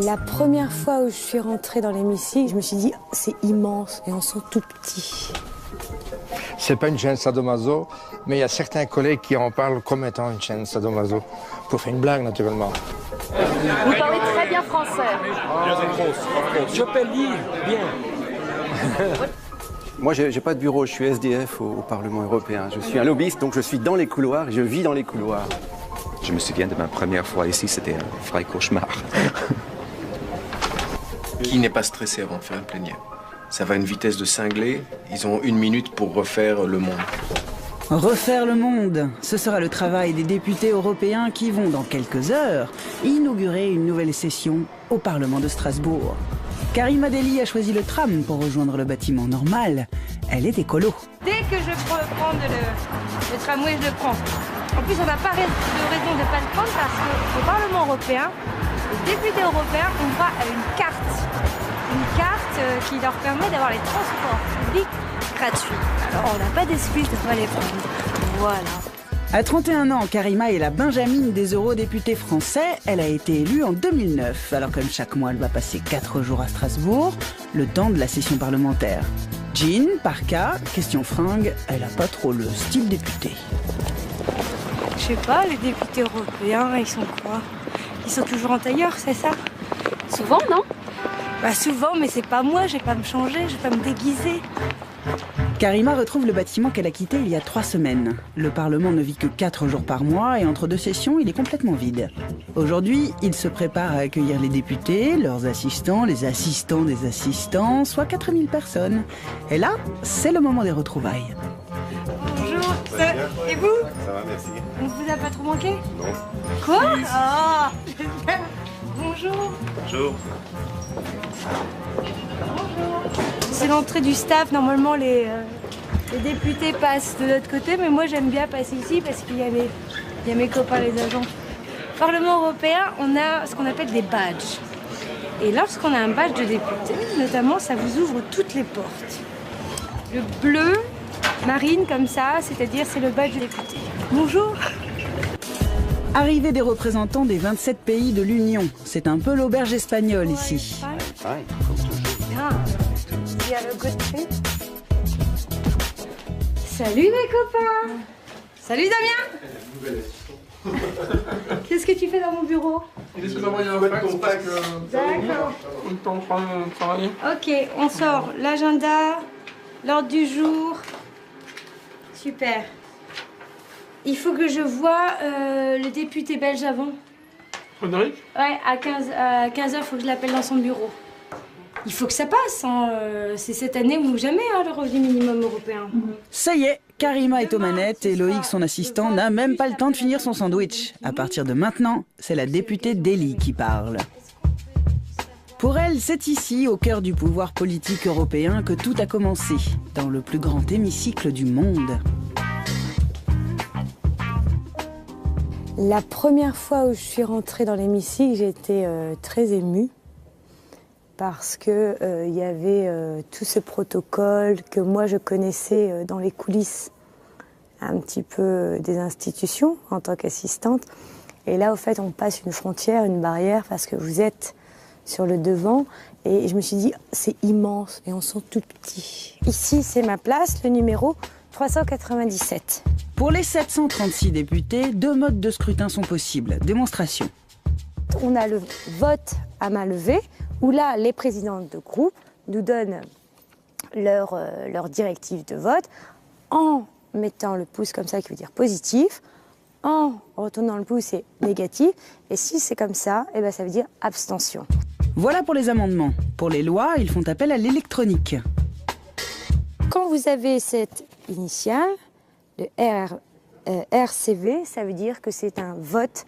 La première fois où je suis rentrée dans l'hémicycle, je me suis dit, c'est immense et on sent tout petit. C'est pas une chaîne sadomaso, mais il y a certains collègues qui en parlent comme étant une chaîne sadomaso. Pour faire une blague, naturellement. Vous parlez très bien français. Je peux lire bien. Moi, j'ai pas de bureau, je suis SDF au Parlement européen. Je suis un lobbyiste, donc je suis dans les couloirs et je vis dans les couloirs. Je me souviens de ma première fois ici, c'était un vrai cauchemar. Qui n'est pas stressé avant de faire une plénière? Ça va à une vitesse de cinglé. Ils ont 1 minute pour refaire le monde. Refaire le monde, ce sera le travail des députés européens qui vont, dans quelques heures, inaugurer une nouvelle session au Parlement de Strasbourg. Karima Delli a choisi le tram pour rejoindre le bâtiment normal. Elle est écolo. Dès que je peux prendre le tramway, je le prends. En plus, on n'a pas de raison de ne pas le prendre parce qu'au Parlement européen, les députés européens ont droit à une carte. Une carte qui leur permet d'avoir les transports publics gratuits. Alors, on n'a pas d'excuse de ne pas les prendre. Voilà. À 31 ans, Karima est la benjamine des eurodéputés français. Elle a été élue en 2009. Alors comme chaque mois, elle va passer 4 jours à Strasbourg, le temps de la session parlementaire. Jean, parka, question fringue, elle a pas trop le style député. Je sais pas, les députés européens, ils sont quoi? Ils sont toujours en tailleur, c'est ça? Souvent, non? Bah souvent, mais c'est pas moi, je vais pas me changer, je vais pas me déguiser. Karima retrouve le bâtiment qu'elle a quitté il y a 3 semaines. Le Parlement ne vit que 4 jours par mois et entre 2 sessions, il est complètement vide. Aujourd'hui, il se prépare à accueillir les députés, leurs assistants, les assistants des assistants, soit 4000 personnes. Et là, c'est le moment des retrouvailles. Bonjour, et vous? Ça va, merci. On vous a pas trop manqué? Non. Quoi? Ah, bonjour. Bonjour. C'est l'entrée du staff. Normalement, les députés passent de l'autre côté, mais moi, j'aime bien passer ici parce qu'il y a mes copains, les agents. Au Parlement européen, on a ce qu'on appelle des badges. Et lorsqu'on a un badge de député, notamment, ça vous ouvre toutes les portes. Le bleu, marine, comme ça, c'est-à-dire c'est le badge de député. Bonjour. Arrivée des représentants des 27 pays de l'Union. C'est un peu l'auberge espagnole ici. Pareil, comme toujours. Bien. Il y a le côté. Salut mes copains. Salut Damien. Qu'est-ce que tu fais dans mon bureau? Il est d'envoyer un fax. D'accord. On est en train de travailler. Ok, on sort l'agenda, l'ordre du jour. Super. Il faut que je voie le député belge avant. Frédéric? Ouais, à 15h, il faut que je l'appelle dans son bureau. Il faut que ça passe, hein. C'est cette année ou jamais, hein, le revenu minimum européen. Ça y est, Karima est aux manettes et Loïc, son assistant, n'a même pas le temps de finir son sandwich. À partir de maintenant, c'est la députée Delli qui parle. Pour elle, c'est ici, au cœur du pouvoir politique européen, que tout a commencé, dans le plus grand hémicycle du monde. La première fois où je suis rentrée dans l'hémicycle, j'étais très émue parce que il y avait tout ce protocole que moi je connaissais dans les coulisses un petit peu des institutions en tant qu'assistante. Et là, au fait, on passe une frontière, une barrière parce que vous êtes sur le devant. Et je me suis dit, c'est immense et on sent tout petit. Ici, c'est ma place, le numéro 397. Pour les 736 députés, 2 modes de scrutin sont possibles. Démonstration. On a le vote à main levée, où là, les présidents de groupe nous donnent leur directive de vote en mettant le pouce comme ça, qui veut dire positif, en retournant le pouce, c'est négatif, et si c'est comme ça, eh ben, ça veut dire abstention. Voilà pour les amendements. Pour les lois, ils font appel à l'électronique. Quand vous avez cette initiale, le RCV, ça veut dire que c'est un vote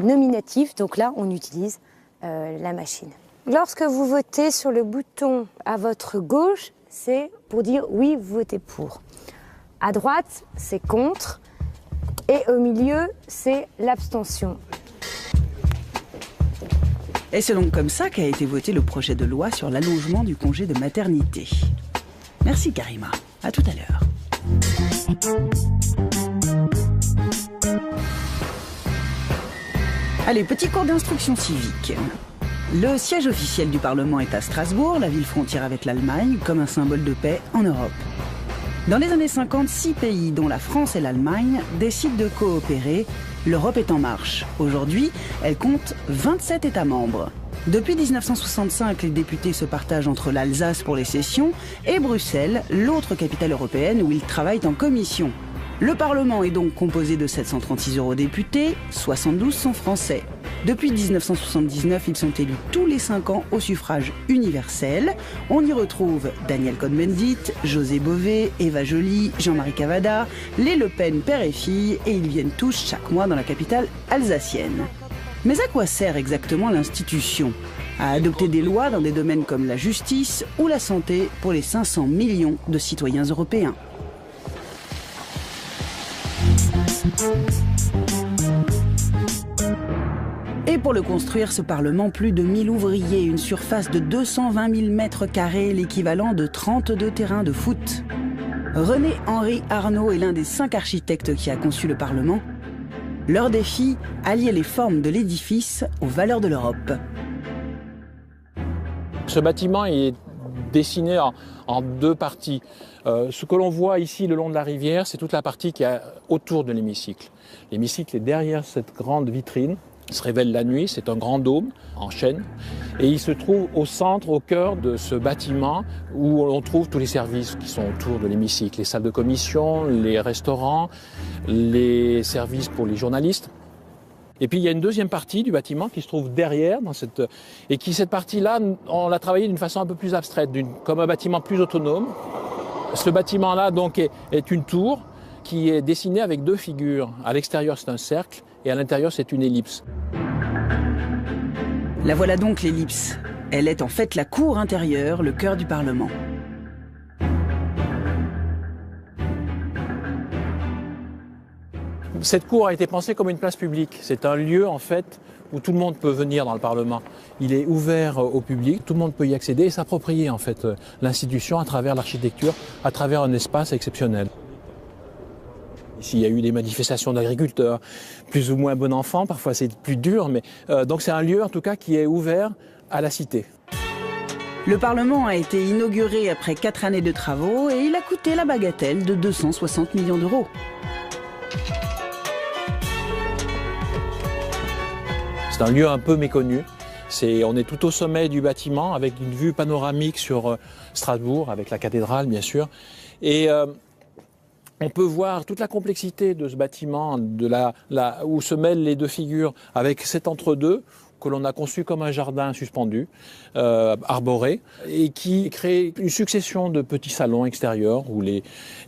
nominatif. Donc là, on utilise la machine. Lorsque vous votez sur le bouton à votre gauche, c'est pour dire oui, vous votez pour. À droite, c'est contre. Et au milieu, c'est l'abstention. Et c'est donc comme ça qu'a été voté le projet de loi sur l'allongement du congé de maternité. Merci Karima, à tout à l'heure. Allez, petit cours d'instruction civique. Le siège officiel du Parlement est à Strasbourg, la ville frontière avec l'Allemagne, comme un symbole de paix en Europe. Dans les années 50, 6 pays, dont la France et l'Allemagne, décident de coopérer. L'Europe est en marche. Aujourd'hui, elle compte 27 États membres. Depuis 1965, les députés se partagent entre l'Alsace pour les sessions et Bruxelles, l'autre capitale européenne où ils travaillent en commission. Le Parlement est donc composé de 736 eurodéputés, 72 sont français. Depuis 1979, ils sont élus tous les 5 ans au suffrage universel. On y retrouve Daniel Cohn-Bendit, José Bové, Eva Joly, Jean-Marie Cavada, les Le Pen père et fille, et ils viennent tous chaque mois dans la capitale alsacienne. Mais à quoi sert exactement l'institution ? À adopter des lois dans des domaines comme la justice ou la santé pour les 500 millions de citoyens européens. Et pour le construire, ce Parlement, plus de 1000 ouvriers, une surface de 220 000 mètres carrés, l'équivalent de 32 terrains de foot. René-Henri Arnaud est l'un des 5 architectes qui a conçu le Parlement. Leur défi, allier les formes de l'édifice aux valeurs de l'Europe. Ce bâtiment est dessiné en 2 parties. Ce que l'on voit ici le long de la rivière, c'est toute la partie qui est autour de l'hémicycle. L'hémicycle est derrière cette grande vitrine. Il se révèle la nuit, c'est un grand dôme en chêne. Et il se trouve au centre, au cœur de ce bâtiment où on trouve tous les services qui sont autour de l'hémicycle. Les salles de commission, les restaurants, les services pour les journalistes. Et puis il y a une deuxième partie du bâtiment qui se trouve derrière, et cette partie-là, on l'a travaillée d'une façon un peu plus abstraite, comme un bâtiment plus autonome. Ce bâtiment-là donc est une tour qui est dessinée avec 2 figures. À l'extérieur, c'est un cercle et à l'intérieur, c'est une ellipse. La voilà donc l'ellipse. Elle est en fait la cour intérieure, le cœur du Parlement. Cette cour a été pensée comme une place publique. C'est un lieu en fait où tout le monde peut venir dans le Parlement. Il est ouvert au public, tout le monde peut y accéder et s'approprier en fait l'institution à travers l'architecture, à travers un espace exceptionnel. Ici, il y a eu des manifestations d'agriculteurs, plus ou moins bon enfant, parfois c'est plus dur, mais donc c'est un lieu en tout cas qui est ouvert à la cité. Le Parlement a été inauguré après 4 années de travaux et il a coûté la bagatelle de 260 millions d'euros. C'est un lieu un peu méconnu. On est tout au sommet du bâtiment avec une vue panoramique sur Strasbourg, avec la cathédrale bien sûr. Et on peut voir toute la complexité de ce bâtiment, où se mêlent les 2 figures, avec cet entre-deux que l'on a conçu comme un jardin suspendu, arboré, et qui crée une succession de petits salons extérieurs où les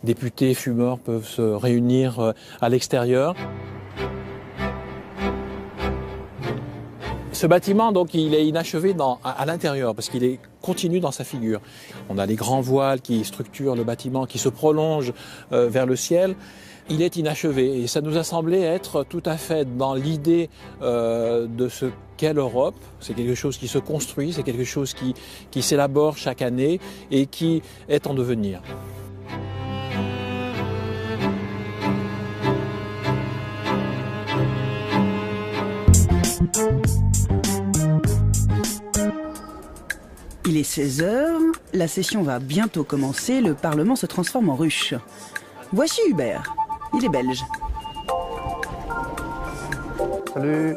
députés fumeurs peuvent se réunir à l'extérieur. Ce bâtiment, donc, il est inachevé à l'intérieur parce qu'il est continu dans sa figure. On a les grands voiles qui structurent le bâtiment, qui se prolongent vers le ciel. Il est inachevé et ça nous a semblé être tout à fait dans l'idée de ce qu'est l'Europe. C'est quelque chose qui se construit, c'est quelque chose qui s'élabore chaque année et qui est en devenir. Il est 16h, la session va bientôt commencer, le Parlement se transforme en ruche. Voici Hubert, il est belge. Salut.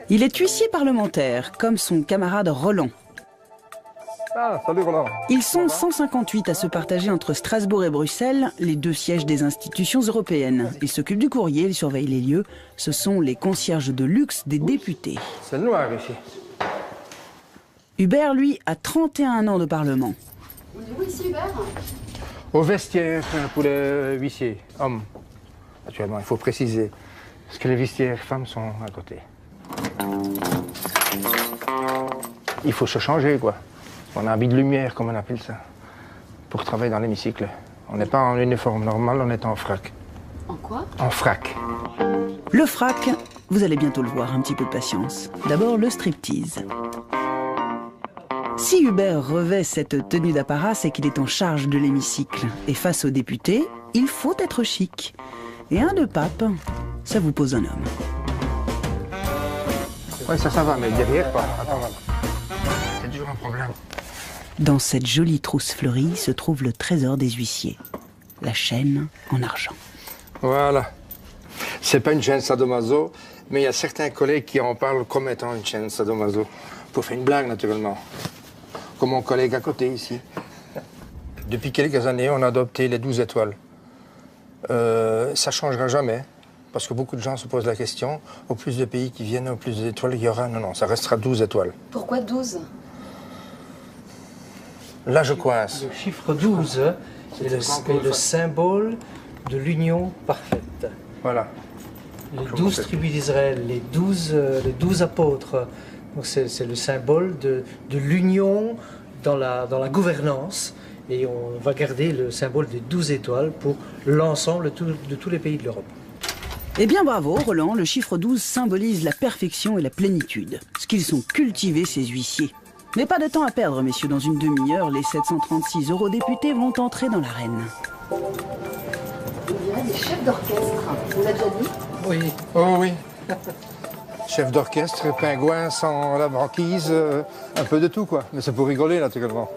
Il est huissier parlementaire, comme son camarade Roland. Ah, salut Roland. Ils sont 158 à se partager entre Strasbourg et Bruxelles, les 2 sièges des institutions européennes. Ils s'occupent du courrier, ils surveillent les lieux. Ce sont les concierges de luxe des députés. C'est noir ici. Hubert, lui, a 31 ans de Parlement. On est où ici, Hubert ? Au vestiaire pour les huissiers, hommes. naturellement, il faut préciser. Parce que les vestiaires femmes sont à côté. Il faut se changer, quoi. On a un habit de lumière, comme on appelle ça, pour travailler dans l'hémicycle. On n'est pas en uniforme normal, on est en frac. En quoi? En frac. Le frac, vous allez bientôt le voir, un petit peu de patience. D'abord, le striptease. Si Hubert revêt cette tenue d'apparat, c'est qu'il est en charge de l'hémicycle. Et face aux députés, il faut être chic. Et un de pape, ça vous pose un homme. Oui, ça va, mais derrière, pas. Attends, c'est toujours un problème. Dans cette jolie trousse fleurie se trouve le trésor des huissiers. La chaîne en argent. Voilà. C'est pas une chaîne sadomaso, mais il y a certains collègues qui en parlent comme étant une chaîne sadomaso. Pour faire une blague, naturellement. Comme mon collègue à côté, ici. Depuis quelques années, on a adopté les 12 étoiles. Ça ne changera jamais, parce que beaucoup de gens se posent la question, au plus de pays qui viennent, au plus d'étoiles il y aura. Non, ça restera 12 étoiles. Pourquoi 12? Là, je coince. Le chiffre 12 est le symbole de l'union parfaite. Voilà. Les 12 tribus d'Israël, les 12 apôtres, c'est le symbole de l'union dans la gouvernance. Et on va garder le symbole des 12 étoiles pour l'ensemble de tous les pays de l'Europe. Eh bien bravo Roland, le chiffre 12 symbolise la perfection et la plénitude. Ce qu'ils sont cultivés, ces huissiers. Mais pas de temps à perdre, messieurs. Dans une demi-heure, les 736 eurodéputés vont entrer dans l'arène. Il y a des chefs d'orchestre. Vous l'avez déjà dit? Oui. Oh oui. Chef d'orchestre, pingouin sans la banquise, un peu de tout, quoi. Mais c'est pour rigoler, naturellement.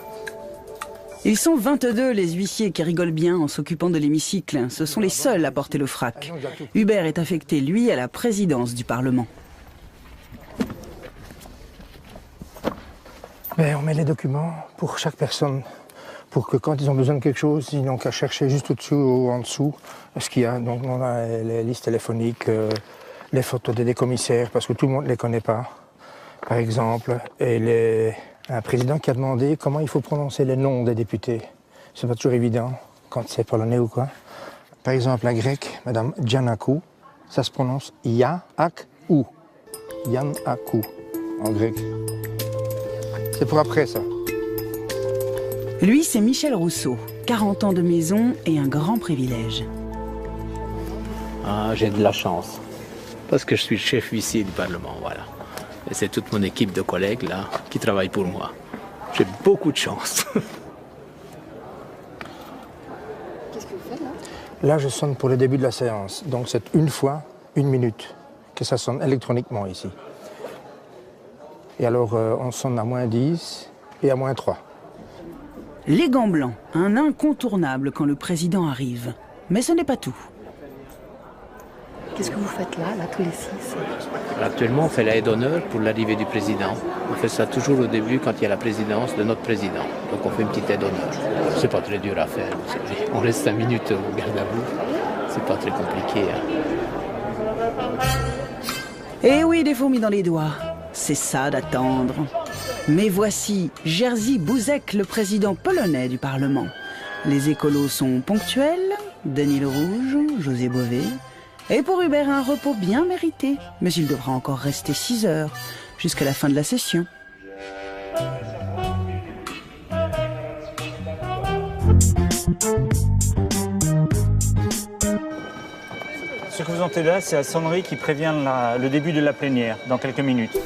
Ils sont 22, les huissiers, qui rigolent bien en s'occupant de l'hémicycle. Ce sont les seuls à porter le frac. Hubert est affecté, lui, à la présidence du Parlement. Mais on met les documents pour chaque personne, pour que quand ils ont besoin de quelque chose, ils n'ont qu'à chercher juste au-dessus ou en dessous ce qu'il y a. Donc on a les listes téléphoniques, les photos des commissaires, parce que tout le monde ne les connaît pas, par exemple. Et un président qui a demandé comment il faut prononcer les noms des députés. C'est pas toujours évident quand c'est polonais ou quoi. Par exemple, la grecque, Madame Giannakou, ça se prononce Ya-ak-ou. Yannakou, en grec. C'est pour après, ça. Lui, c'est Michel Rousseau. 40 ans de maison et un grand privilège. Ah, j'ai de la chance. Parce que je suis le chef huissier du Parlement, voilà. Et c'est toute mon équipe de collègues, là, qui travaillent pour moi. J'ai beaucoup de chance. Qu'est-ce que vous faites, là? Là, je sonne pour le début de la séance. Donc, c'est une fois, 1 minute, que ça sonne électroniquement ici. Et alors, on sonne à -10 et à -3. Les gants blancs, un incontournable quand le président arrive. Mais ce n'est pas tout. Qu'est-ce que vous faites là, tous les 6? Actuellement, on fait la aide d'honneur pour l'arrivée du président. On fait ça toujours au début quand il y a la présidence de notre président. Donc on fait une petite aide d'honneur. C'est pas très dur à faire, vous savez. On reste 5 minutes au garde à vous. C'est pas très compliqué. Eh oui, des fourmis dans les doigts. C'est ça d'attendre. Mais voici Jerzy Buzek, le président polonais du Parlement. Les écolos sont ponctuels, Denis Le Rouge, José Bové. Et pour Hubert, un repos bien mérité. Mais il devra encore rester 6 heures, jusqu'à la fin de la session. Ce que vous entendez là, c'est la sonnerie qui prévient le début de la plénière, dans quelques minutes.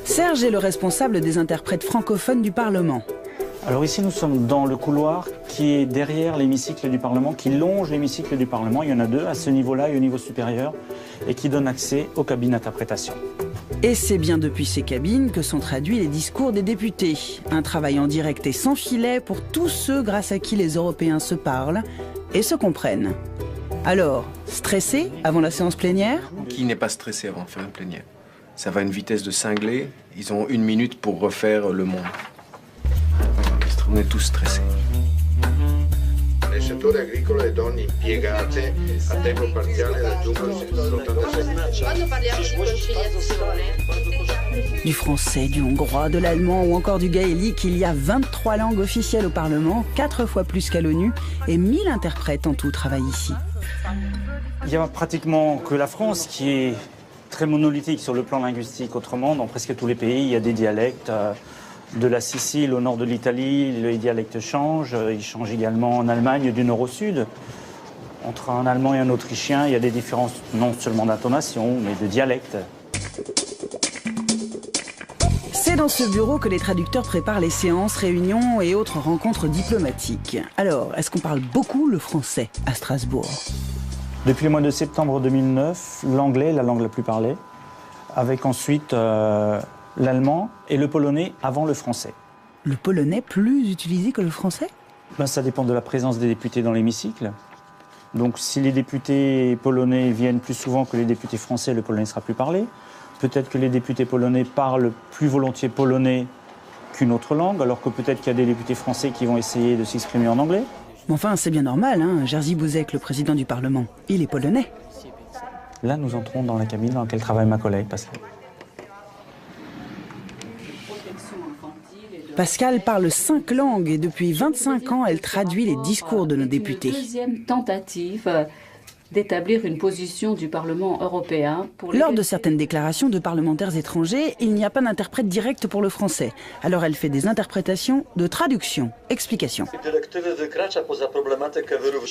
Serge est le responsable des interprètes francophones du Parlement. Alors ici, nous sommes dans le couloir qui est derrière l'hémicycle du Parlement, qui longe l'hémicycle du Parlement. Il y en a 2, à ce niveau-là et au niveau supérieur, et qui donne accès aux cabines d'interprétation. Et c'est bien depuis ces cabines que sont traduits les discours des députés. Un travail en direct et sans filet pour tous ceux grâce à qui les Européens se parlent et se comprennent. Alors, stressé avant la séance plénière? Qui n'est pas stressé avant de faire une plénière? Ça va à une vitesse de cinglé. Ils ont 1 minute pour refaire le monde. On est tous stressés. Nel settore agricolo le donne impiegate a tempo parziale raggiungono il 76%. Du français, du hongrois, de l'allemand ou encore du gaélique, il y a 23 langues officielles au Parlement, 4 fois plus qu'à l'ONU, et 1000 interprètes en tout travaillent ici. Il n'y a pratiquement que la France qui est très monolithique sur le plan linguistique. Autrement, dans presque tous les pays, il y a des dialectes. De la Sicile au nord de l'Italie, les dialectes changent. Ils changent également en Allemagne du nord au sud. Entre un Allemand et un Autrichien, il y a des différences non seulement d'intonation, mais de dialecte. C'est dans ce bureau que les traducteurs préparent les séances, réunions et autres rencontres diplomatiques. Alors, est-ce qu'on parle beaucoup le français à Strasbourg? Depuis le mois de septembre 2009, l'anglais est la langue la plus parlée, avec ensuite l'allemand et le polonais avant le français. Le polonais plus utilisé que le français? Ça dépend de la présence des députés dans l'hémicycle. Donc si les députés polonais viennent plus souvent que les députés français, le polonais sera plus parlé. Peut-être que les députés polonais parlent plus volontiers polonais qu'une autre langue, alors que peut-être qu'il y a des députés français qui vont essayer de s'exprimer en anglais. Mais enfin, c'est bien normal, hein. Jerzy Buzek, le président du Parlement, il est polonais. Là, nous entrons dans la cabine dans laquelle travaille ma collègue, Pascal. Pascal parle 5 langues et depuis 25 ans, elle traduit les discours de nos députés. Deuxième tentative d'établir une position du Parlement européen. Lors de certaines déclarations de parlementaires étrangers, il n'y a pas d'interprète direct pour le français. Alors elle fait des interprétations de traduction. Explication.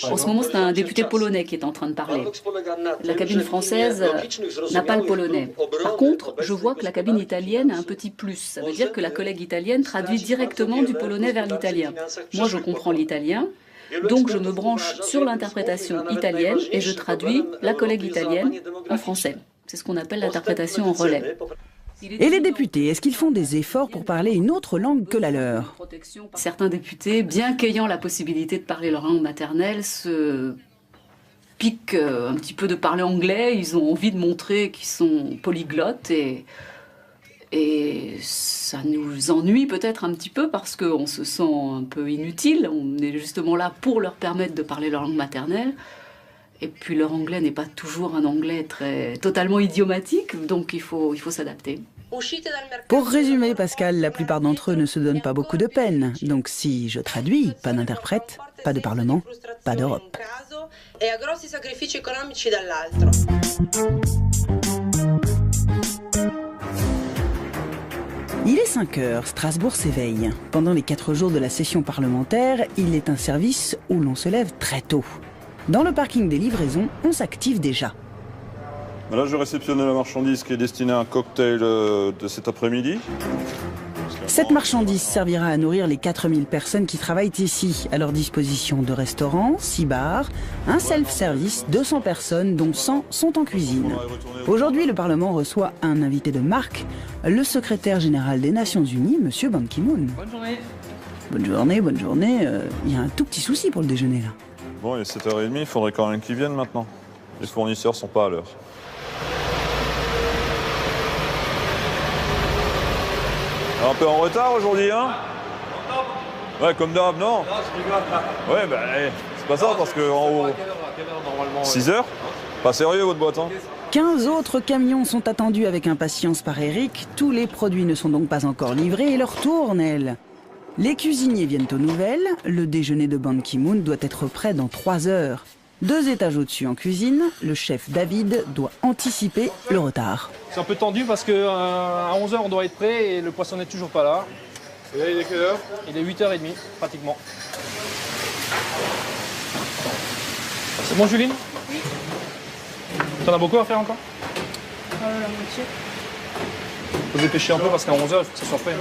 En ce moment, c'est un député polonais qui est en train de parler. La cabine française n'a pas le polonais. Par contre, je vois que la cabine italienne a un petit plus. Ça veut dire que la collègue italienne traduit directement du polonais vers l'italien. Moi, je comprends l'italien. Donc je me branche sur l'interprétation italienne et je traduis la collègue italienne en français. C'est ce qu'on appelle l'interprétation en relais. Et les députés, est-ce qu'ils font des efforts pour parler une autre langue que la leur? Certains députés, bien qu'ayant la possibilité de parler leur langue maternelle, se piquent un petit peu de parler anglais. Ils ont envie de montrer qu'ils sont polyglottes et ça nous ennuie peut-être un petit peu parce qu'on se sent un peu inutile. On est justement là pour leur permettre de parler leur langue maternelle. Et puis leur anglais n'est pas toujours un anglais totalement idiomatique, donc il faut s'adapter. Pour résumer, Pascal, la plupart d'entre eux ne se donnent pas beaucoup de peine. Donc si je traduis, pas d'interprète, pas de parlement, pas d'Europe. Il est 5 heures, Strasbourg s'éveille. Pendant les 4 jours de la session parlementaire, il est un service où l'on se lève très tôt. Dans le parking des livraisons, on s'active déjà. Là, je réceptionne la marchandise qui est destinée à un cocktail de cet après-midi. Cette marchandise servira à nourrir les 4000 personnes qui travaillent ici. À leur disposition 2 restaurants, 6 bars, un self-service, 200 personnes, dont 100 sont en cuisine. Aujourd'hui, le Parlement reçoit un invité de marque, le secrétaire général des Nations Unies, M. Ban Ki-moon. Bonne journée. Bonne journée, bonne journée. Il y a un tout petit souci pour le déjeuner, là. Bon, il est 7h30, il faudrait quand même qu'ils viennent maintenant. Les fournisseurs sont pas à l'heure. Un peu en retard aujourd'hui, hein? Ouais, comme d'hab, non? Non, je rigole. Ouais, bah, c'est pas ça, parce que en haut... 6h? Pas sérieux, votre boîte, hein? 15 autres camions sont attendus avec impatience par Eric. Tous les produits ne sont donc pas encore livrés et leur tourne, elle. Les cuisiniers viennent aux nouvelles. Le déjeuner de Ban Ki-moon doit être prêt dans 3 heures. 2 étages au-dessus en cuisine, le chef David doit anticiper le retard. C'est un peu tendu parce qu'à 11h on doit être prêt et le poisson n'est toujours pas là. Et là il est quelle heure? Il est 8h30 pratiquement. C'est bon Juline? Oui. T'en as beaucoup à faire encore? La moitié. Faut se dépêcher un peu parce qu'à 11h il faut que ça soit prêt.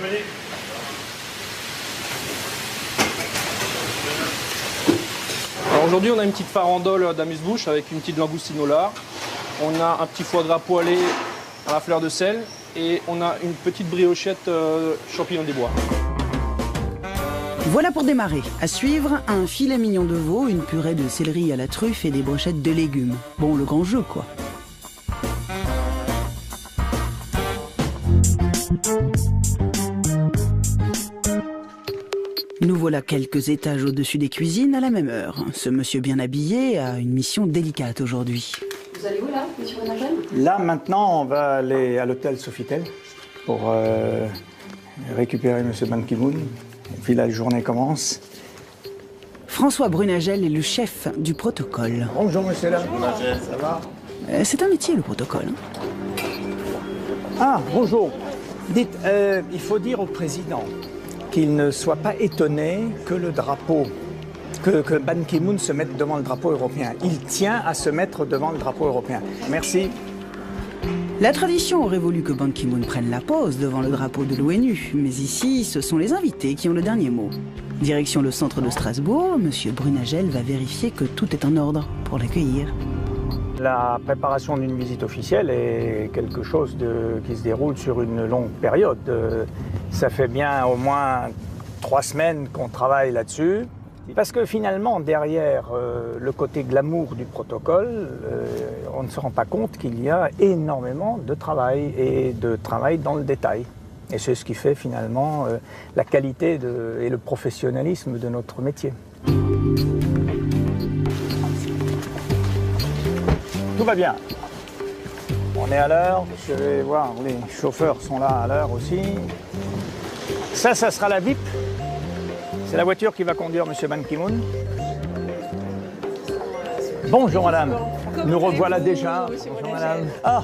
Alors aujourd'hui on a une petite farandole d'amuse-bouche avec une petite langoustine au lard. On a un petit foie gras poêlé à la fleur de sel et on a une petite briochette champignons des bois. Voilà pour démarrer. À suivre, un filet mignon de veau, une purée de céleri à la truffe et des brochettes de légumes. Bon, le grand jeu, quoi. Nous voilà quelques étages au-dessus des cuisines à la même heure. Ce monsieur bien habillé a une mission délicate aujourd'hui. Vous allez où là, monsieur Renagel? Là, maintenant, on va aller à l'hôtel Sofitel pour récupérer monsieur Ban Ki-moon. Et puis la journée commence. François Brunagel est le chef du protocole. Bonjour, monsieur là. Ça va? C'est un métier, le protocole. Ah, bonjour. Dites, il faut dire au président qu'il ne soit pas étonné que le drapeau, que Ban Ki-moon se mette devant le drapeau européen. Il tient à se mettre devant le drapeau européen. Merci. La tradition aurait voulu que Ban Ki-moon prenne la pose devant le drapeau de l'ONU, mais ici, ce sont les invités qui ont le dernier mot. Direction le centre de Strasbourg, monsieur Brunagel va vérifier que tout est en ordre pour l'accueillir. La préparation d'une visite officielle est quelque chose qui se déroule sur une longue période. Ça fait bien au moins 3 semaines qu'on travaille là-dessus. Parce que finalement, derrière le côté glamour du protocole, on ne se rend pas compte qu'il y a énormément de travail, et de travail dans le détail. Et c'est ce qui fait finalement la qualité et le professionnalisme de notre métier. Tout va bien. On est à l'heure. Je vais voir, les chauffeurs sont là à l'heure aussi. Ça sera la VIP. C'est la voiture qui va conduire M. Ban Ki-moon. Bonjour madame. Nous revoilà déjà. Bonjour madame. Ah,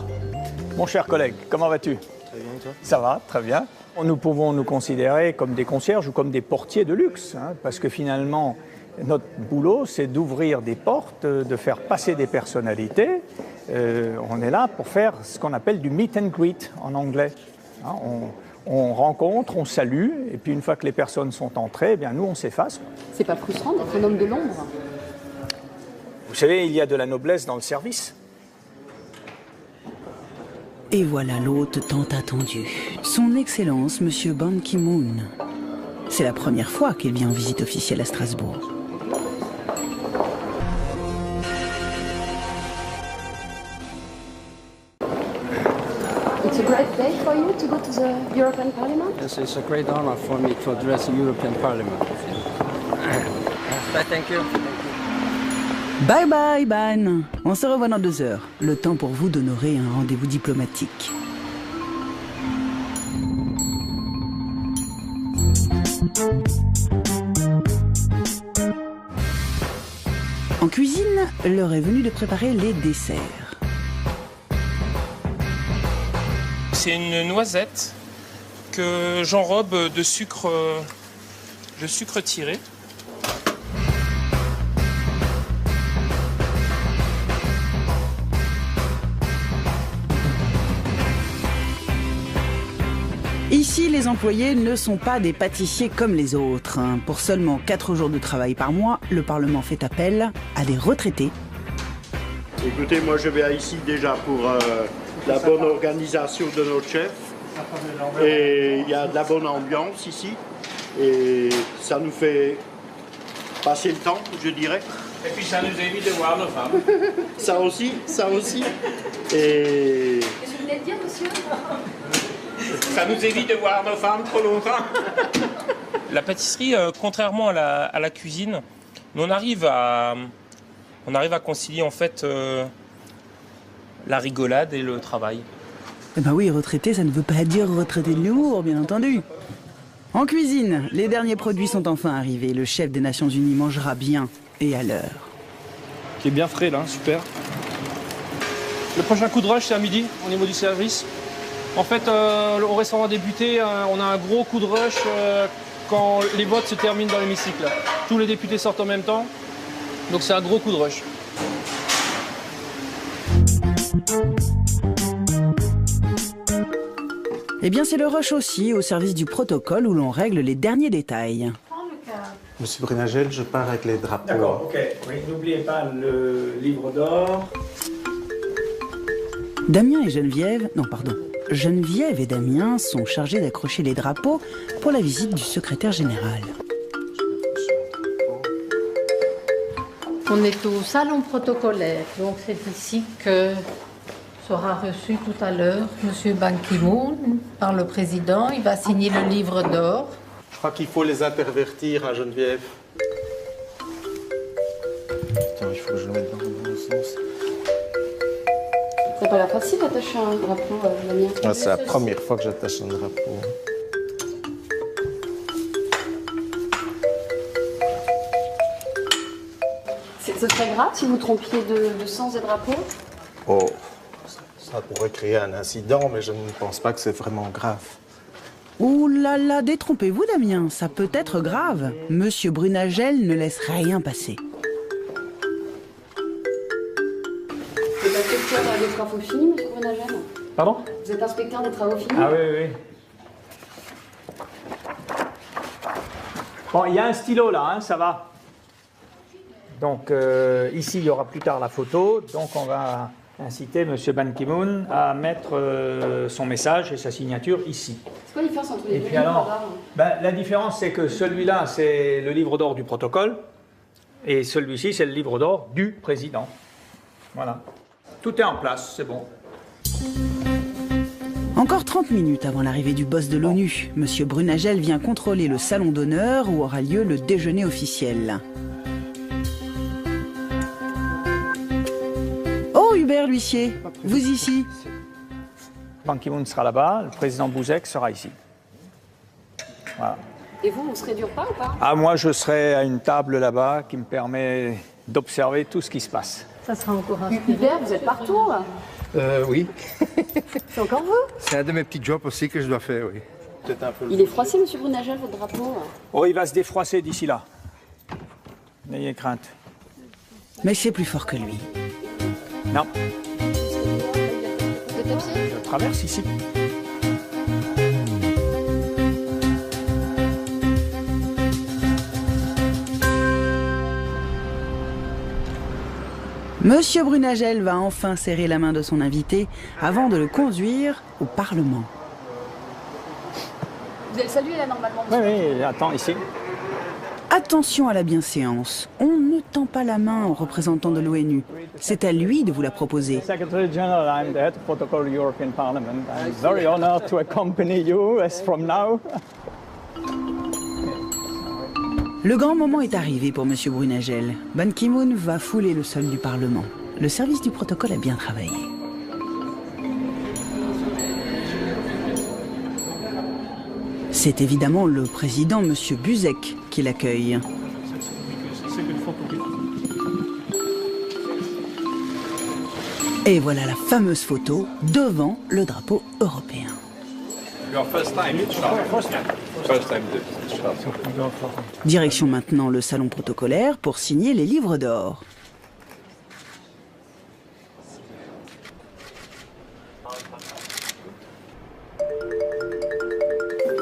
mon cher collègue, comment vas-tu? Très bien, et toi? Ça va, très bien. Nous pouvons nous considérer comme des concierges ou comme des portiers de luxe, hein, parce que finalement, notre boulot, c'est d'ouvrir des portes, de faire passer des personnalités. On est là pour faire ce qu'on appelle du meet and greet en anglais. Hein, on rencontre, on salue, et puis une fois que les personnes sont entrées, eh bien nous, on s'efface. C'est pas frustrant d'être un homme de l'ombre? Vous savez, il y a de la noblesse dans le service. Et voilà l'hôte tant attendu. Son Excellence, monsieur Ban Ki-moon. C'est la première fois qu'il vient en visite officielle à Strasbourg. It's a great day for you to go to the European Parliament? Yes, it's a great honor for me to address the European Parliament. Thank you. Bye bye, Ban. On se revoit dans 2 heures. Le temps pour vous d'honorer un rendez-vous diplomatique. En cuisine, l'heure est venue de préparer les desserts. C'est une noisette que j'enrobe de sucre tiré. Ici, les employés ne sont pas des pâtissiers comme les autres. Pour seulement 4 jours de travail par mois, le Parlement fait appel à des retraités. Écoutez, moi je vais ici déjà pour la bonne organisation de notre chef. Et il y a de la bonne ambiance ici. Et ça nous fait passer le temps, je dirais. Et puis ça nous évite de voir nos femmes. Ça aussi, ça aussi. Et... Qu'est-ce que vous venez de dire, monsieur? Ça nous évite de voir nos femmes trop longtemps. La pâtisserie, contrairement à la cuisine, on arrive à concilier en fait la rigolade et le travail. Eh ben oui, retraité, ça ne veut pas dire retraité de l'humour, bien entendu. En cuisine, les derniers produits sont enfin arrivés. Le chef des Nations Unies mangera bien et à l'heure. Qui est bien frais là, super. Le prochain coup de rush, c'est à midi, au niveau du service. En fait, au restaurant député, on a un gros coup de rush quand les votes se terminent dans l'hémicycle. Tous les députés sortent en même temps, donc c'est un gros coup de rush. Eh bien, c'est le rush aussi, au service du protocole où l'on règle les derniers détails. Monsieur Brunagel, je pars avec les drapeaux. D'accord, ok. Oui, n'oubliez pas le livre d'or. Damien et Geneviève... Non, pardon. Geneviève et Damien sont chargés d'accrocher les drapeaux pour la visite du secrétaire général. On est au salon protocolaire, donc c'est ici que sera reçu tout à l'heure M. Ban Ki-moon par le président. Il va signer le livre d'or. Je crois qu'il faut les intervertir à Geneviève. Attends, il faut que je le mette dans le bon sens. C'est pas la facile d'attacher un drapeau, Damien. Ah, c'est la première fois que j'attache un drapeau. Ce serait grave si vous trompiez de sens des drapeaux? Oh, ça pourrait créer un incident, mais je ne pense pas que c'est vraiment grave. Ouh là là, détrompez-vous Damien, ça peut être grave. Monsieur Brunagel ne laisse rien passer. Vous êtes inspecteur des travaux finis, monsieur Brunagel? Pardon? Vous êtes inspecteur des travaux finis? Ah oui, oui. Bon, il y a un stylo là, hein, ça va. Donc ici, il y aura plus tard la photo. Donc on va inciter M. Ban Ki-moon à mettre son message et sa signature ici. C'est quoi la différence entre les Et deux puis livres alors, d'or? la différence, c'est que celui-là, c'est le livre d'or du protocole. Et celui-ci, c'est le livre d'or du président. Voilà. Tout est en place, c'est bon. Encore 30 minutes avant l'arrivée du boss de l'ONU, Monsieur Brunagel vient contrôler le salon d'honneur où aura lieu le déjeuner officiel. Oh Hubert l'huissier, vous ici? Ban Ki-moon sera là-bas, le président Buzek sera ici. Voilà. Et vous serez du repas ou pas? Ah, moi, je serai à une table là-bas qui me permet d'observer tout ce qui se passe. Ça sera encore un Hubert, vous êtes partout là? Oui. C'est encore vous? C'est un de mes petits jobs aussi que je dois faire, oui. Il est froissé, monsieur Brunagel, votre drapeau? Oh, il va se défroisser d'ici là. N'ayez crainte. Mais c'est plus fort que lui. Non. Vous êtes à pied? Je traverse ici. Monsieur Brunagel va enfin serrer la main de son invité avant de le conduire au Parlement. Vous allez le saluer là normalement? Oui, oui, attends ici. Attention à la bienséance. On ne tend pas la main au représentant de l'ONU. C'est à lui de vous la proposer. Secretary General, I'm the head of protocol European Parliament. I'm very honored to accompany you as from now. Le grand moment est arrivé pour Monsieur Brunagel. Ban Ki-moon va fouler le sol du Parlement. Le service du protocole a bien travaillé. C'est évidemment le président Monsieur Buzek qui l'accueille. Et voilà la fameuse photo devant le drapeau européen. Direction maintenant le salon protocolaire pour signer les livres d'or.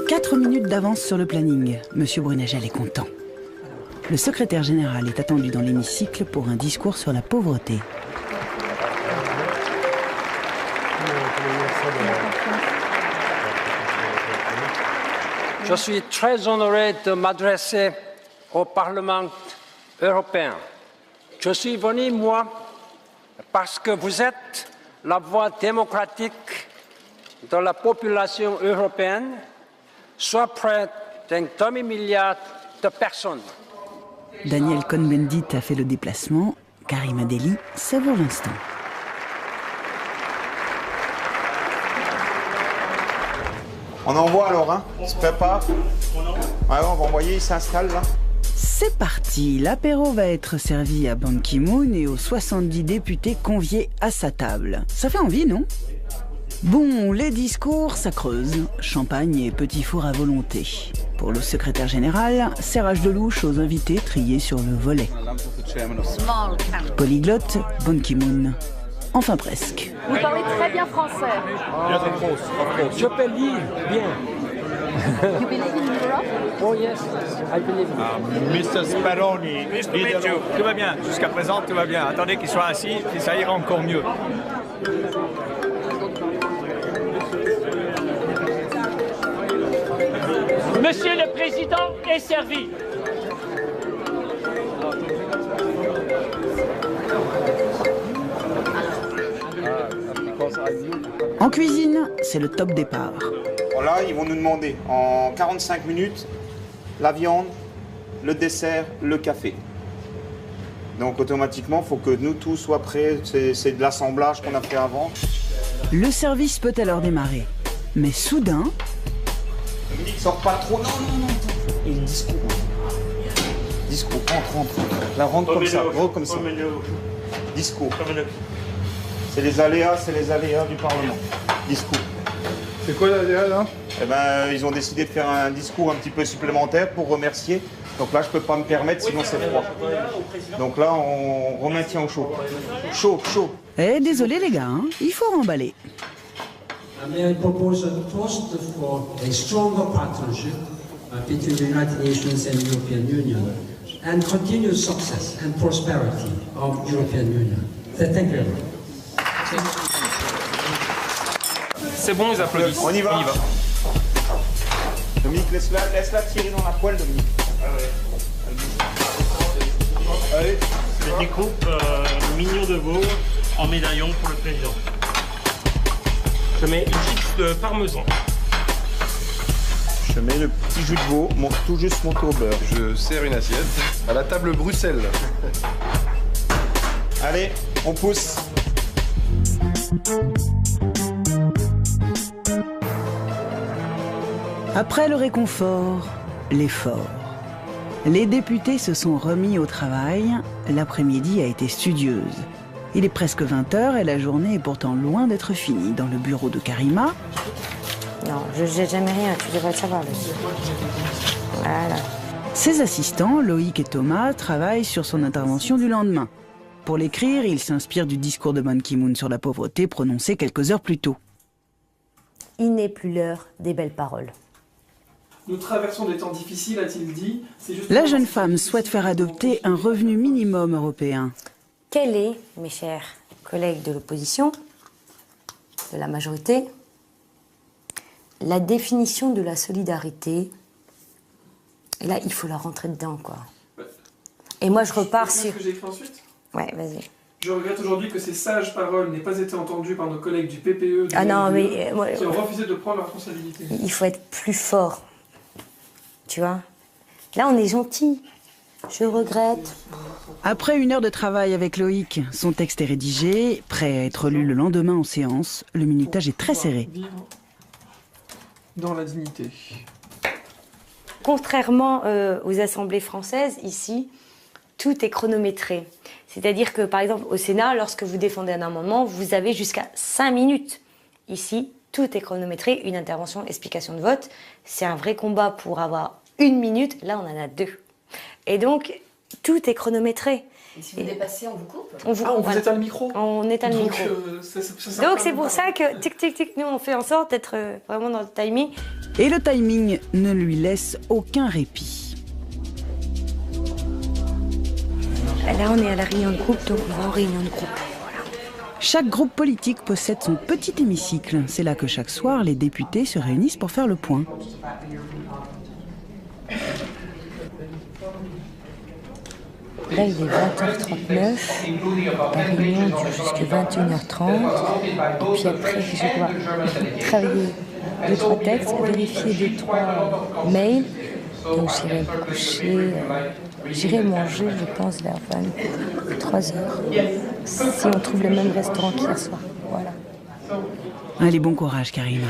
Quatre minutes d'avance sur le planning. Monsieur Brunagel est content. Le secrétaire général est attendu dans l'hémicycle pour un discours sur la pauvreté. Je suis très honoré de m'adresser au Parlement européen. Je suis venu, moi, parce que vous êtes la voix démocratique de la population européenne, soit près d'un demi-milliard de personnes. Daniel Cohn-Bendit a fait le déplacement. Karima Delli savoure l'instant. On envoie alors, hein? On se prépare. Ouais, on va envoyer, il s'installe là. C'est parti, l'apéro va être servi à Ban Ki-moon et aux 70 députés conviés à sa table. Ça fait envie, non? Bon, les discours, ça creuse. Champagne et petit four à volonté. Pour le secrétaire général, serrage de louche aux invités triés sur le volet. Polyglotte, Ban Ki-moon. Enfin presque. Vous parlez très bien français. Je peux lire bien. You believe in Europe? Oh yes, I believe in Mr. Speroni, tout va bien. Jusqu'à présent, tout va bien. Attendez qu'il soit assis, puis ça ira encore mieux. Monsieur le Président est servi. En cuisine, c'est le top départ. Voilà, ils vont nous demander en 45 minutes la viande, le dessert, le café. Donc automatiquement, il faut que nous tous soient prêts. C'est de l'assemblage qu'on a fait avant. Le service peut alors démarrer. Mais soudain... Dominique, sort pas trop. Non, non, non. Et le discours. Discours, rentre. Là, rentre comme ça, gros comme ça. Discours. C'est les aléas du Parlement. Discours. C'est quoi l'aléa là? Eh ben, ils ont décidé de faire un discours un petit peu supplémentaire pour remercier. Donc là, je peux pas me permettre, sinon c'est froid. Donc là, on remaintient au chaud. Chaud. Eh, désolé les gars, hein, il faut remballer. May I propose a toast for a stronger partnership between the United Nations and the European Union and continued success and prosperity of the European Union. Thank you very much. C'est bon, ils applaudissent. On y va. Dominique, laisse-la tirer dans la poêle, Dominique. Allez. Je découpe mignon de veau en médaillon pour le président. Je mets une chips de parmesan. Je mets le petit jus de veau, tout juste monté au beurre. Je sers une assiette à la table Bruxelles. Allez, on pousse. Après le réconfort, l'effort. Les députés se sont remis au travail. L'après-midi a été studieuse. Il est presque 20h et la journée est pourtant loin d'être finie. Dans le bureau de Karima... Non, je jette jamais rien, tu devrais le savoir. Voilà. Ses assistants, Loïc et Thomas, travaillent sur son intervention du lendemain. Pour l'écrire, il s'inspire du discours de Ban Ki-moon sur la pauvreté prononcé quelques heures plus tôt. Il n'est plus l'heure des belles paroles. Nous traversons des temps difficiles, a-t-il dit. La jeune femme souhaite faire adopter un revenu minimum européen. Quelle est, mes chers collègues de l'opposition, de la majorité, la définition de la solidarité? Et là, il faut la rentrer dedans, quoi. Et moi, je repars sur... Ce que j'ai écrit ensuite. Ouais, vas-y. Je regrette aujourd'hui que ces sages paroles n'aient pas été entendues par nos collègues du PPE, qui ont refusé de prendre leurs responsabilités. Il faut être plus fort. Tu vois? Là, on est gentil. Je regrette. Après 1 heure de travail avec Loïc, son texte est rédigé, prêt à être lu le lendemain en séance. Le minutage est très serré. Dans la dignité. Contrairement aux assemblées françaises, ici, tout est chronométré. C'est-à-dire que, par exemple, au Sénat, lorsque vous défendez un amendement, vous avez jusqu'à 5 minutes. Ici, tout est chronométré. Une intervention, explication de vote. C'est un vrai combat pour avoir 1 minute. Là, on en a 2. Et donc, tout est chronométré. Et si vous dépassez, on vous coupe? Vous éteint le micro? On éteint le micro. Donc, c'est pour ça que, tic, nous, on fait en sorte d'être vraiment dans le timing. Et le timing ne lui laisse aucun répit. Là, on est à la réunion de groupe, donc on va en réunion de groupe. Voilà. Chaque groupe politique possède son petit hémicycle. C'est là que chaque soir, les députés se réunissent pour faire le point. Là, il est 20h39, la réunion dure jusqu'à 21h30, et puis après, je dois travailler 2-3 textes, vérifier 2-3 mails, donc j'irai me coucher, j'irai manger, je pense, vers 23h, si on trouve le même restaurant qu'hier soir, voilà. Allez, bon courage, Karima.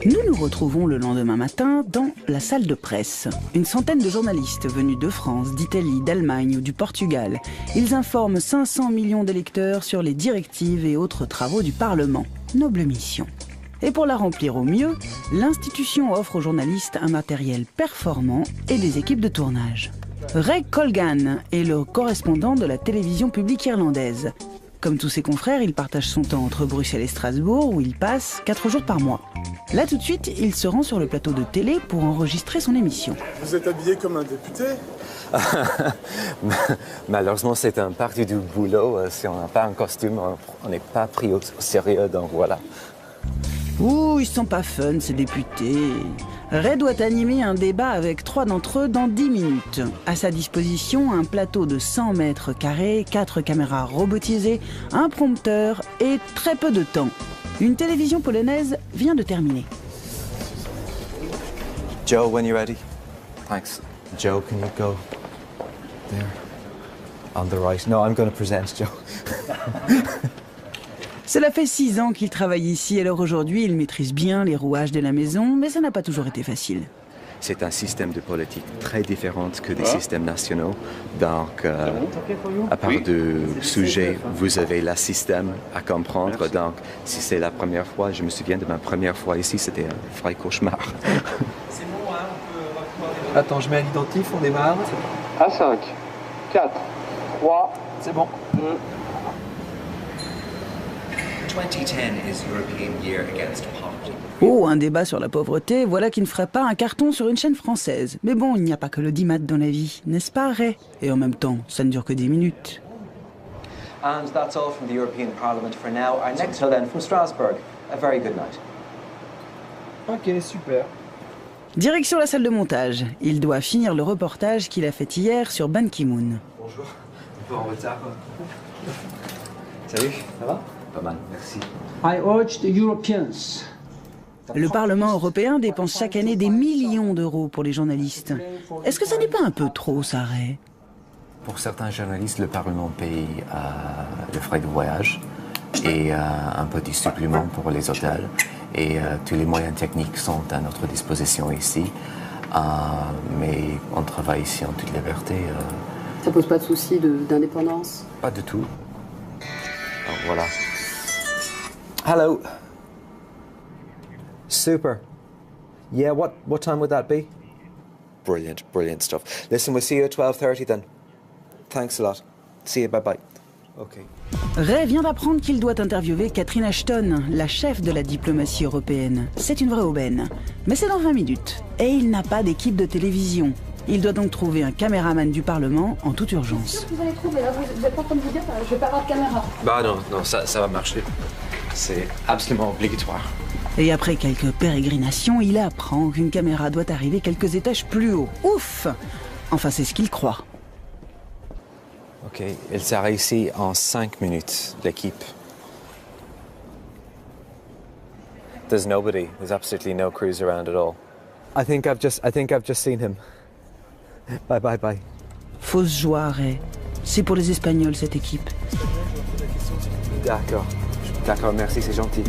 Nous nous retrouvons le lendemain matin dans la salle de presse. Une centaine de journalistes venus de France, d'Italie, d'Allemagne ou du Portugal. Ils informent 500 millions d'électeurs sur les directives et autres travaux du Parlement. Noble mission. Et pour la remplir au mieux, l'institution offre aux journalistes un matériel performant et des équipes de tournage. Ray Colgan est le correspondant de la télévision publique irlandaise. Comme tous ses confrères, il partage son temps entre Bruxelles et Strasbourg, où il passe 4 jours par mois. Là, tout de suite, il se rend sur le plateau de télé pour enregistrer son émission. Vous êtes habillé comme un député? Malheureusement, c'est une partie du boulot. Si on n'a pas un costume, on n'est pas pris au sérieux, donc voilà. Ouh, ils sont pas fun, ces députés. Ray doit animer un débat avec 3 d'entre eux dans 10 minutes. À sa disposition, un plateau de 100 mètres carrés, 4 caméras robotisées, un prompteur et très peu de temps. Une télévision polonaise vient de terminer. Joe, when you're ready. Thanks. Joe, can you go there? On the right. No, I'm going to present, Joe. Cela fait 6 ans qu'il travaille ici, alors aujourd'hui il maîtrise bien les rouages de la maison, mais ça n'a pas toujours été facile. C'est un système de politique très différent que des systèmes nationaux. Donc, à part de sujets, vous avez le système à comprendre. Donc, si c'est la première fois, je me souviens de ma première fois ici, c'était un vrai cauchemar. C'est bon, hein, on peut... Attends, je mets à l'identif, on démarre. À 5, 4, 3, c'est bon. 2010 is European Year Against Poverty. Oh, un débat sur la pauvreté, voilà qui ne ferait pas un carton sur une chaîne française. Mais bon, il n'y a pas que l'audimat dans la vie, n'est-ce pas, Ray? Et en même temps, ça ne dure que 10 minutes. And that's all from the European Parliament for now. Our next then from Strasbourg. A very good night. Ok, super. Direction la salle de montage. Il doit finir le reportage qu'il a fait hier sur Ban Ki-moon. Bonjour, un peu en retard. Salut, ça va? Pas mal, merci. I urge the Europeans. Le Parlement européen dépense chaque année des millions d'euros pour les journalistes. Est-ce que ça n'est pas un peu trop, ça, Ray? Pour certains journalistes, le Parlement paye le frais de voyage et un petit supplément pour les hôtels. Et tous les moyens techniques sont à notre disposition ici. Mais on travaille ici en toute liberté. Ça pose pas de souci d'indépendance? Pas du tout. Alors, voilà. Hello. Super. Yeah, what time would that be? Brilliant, brilliant stuff. Listen, we'll see you at 12:30 then. Thanks a lot. See you, bye-bye. Okay. Ray vient d'apprendre qu'il doit interviewer Catherine Ashton, la chef de la diplomatie européenne. C'est une vraie aubaine. Mais c'est dans 20 minutes. Et il n'a pas d'équipe de télévision. Il doit donc trouver un caméraman du Parlement en toute urgence. Vous allez trouver, là, vous êtes pas en train de vous dire, je vais pas avoir de caméra. Bah non, ça va marcher. C'est absolument obligatoire. Et après quelques pérégrinations, il apprend qu'une caméra doit arriver quelques étages plus haut. Ouf! Enfin, c'est ce qu'il croit. Ok, il sera ici en 5 minutes, l'équipe. There's nobody. There's absolutely no crews around at all. I think I've just seen him. Bye, bye, bye. Fausse joie, Ray. C'est pour les Espagnols, cette équipe. D'accord. D'accord, merci, c'est gentil.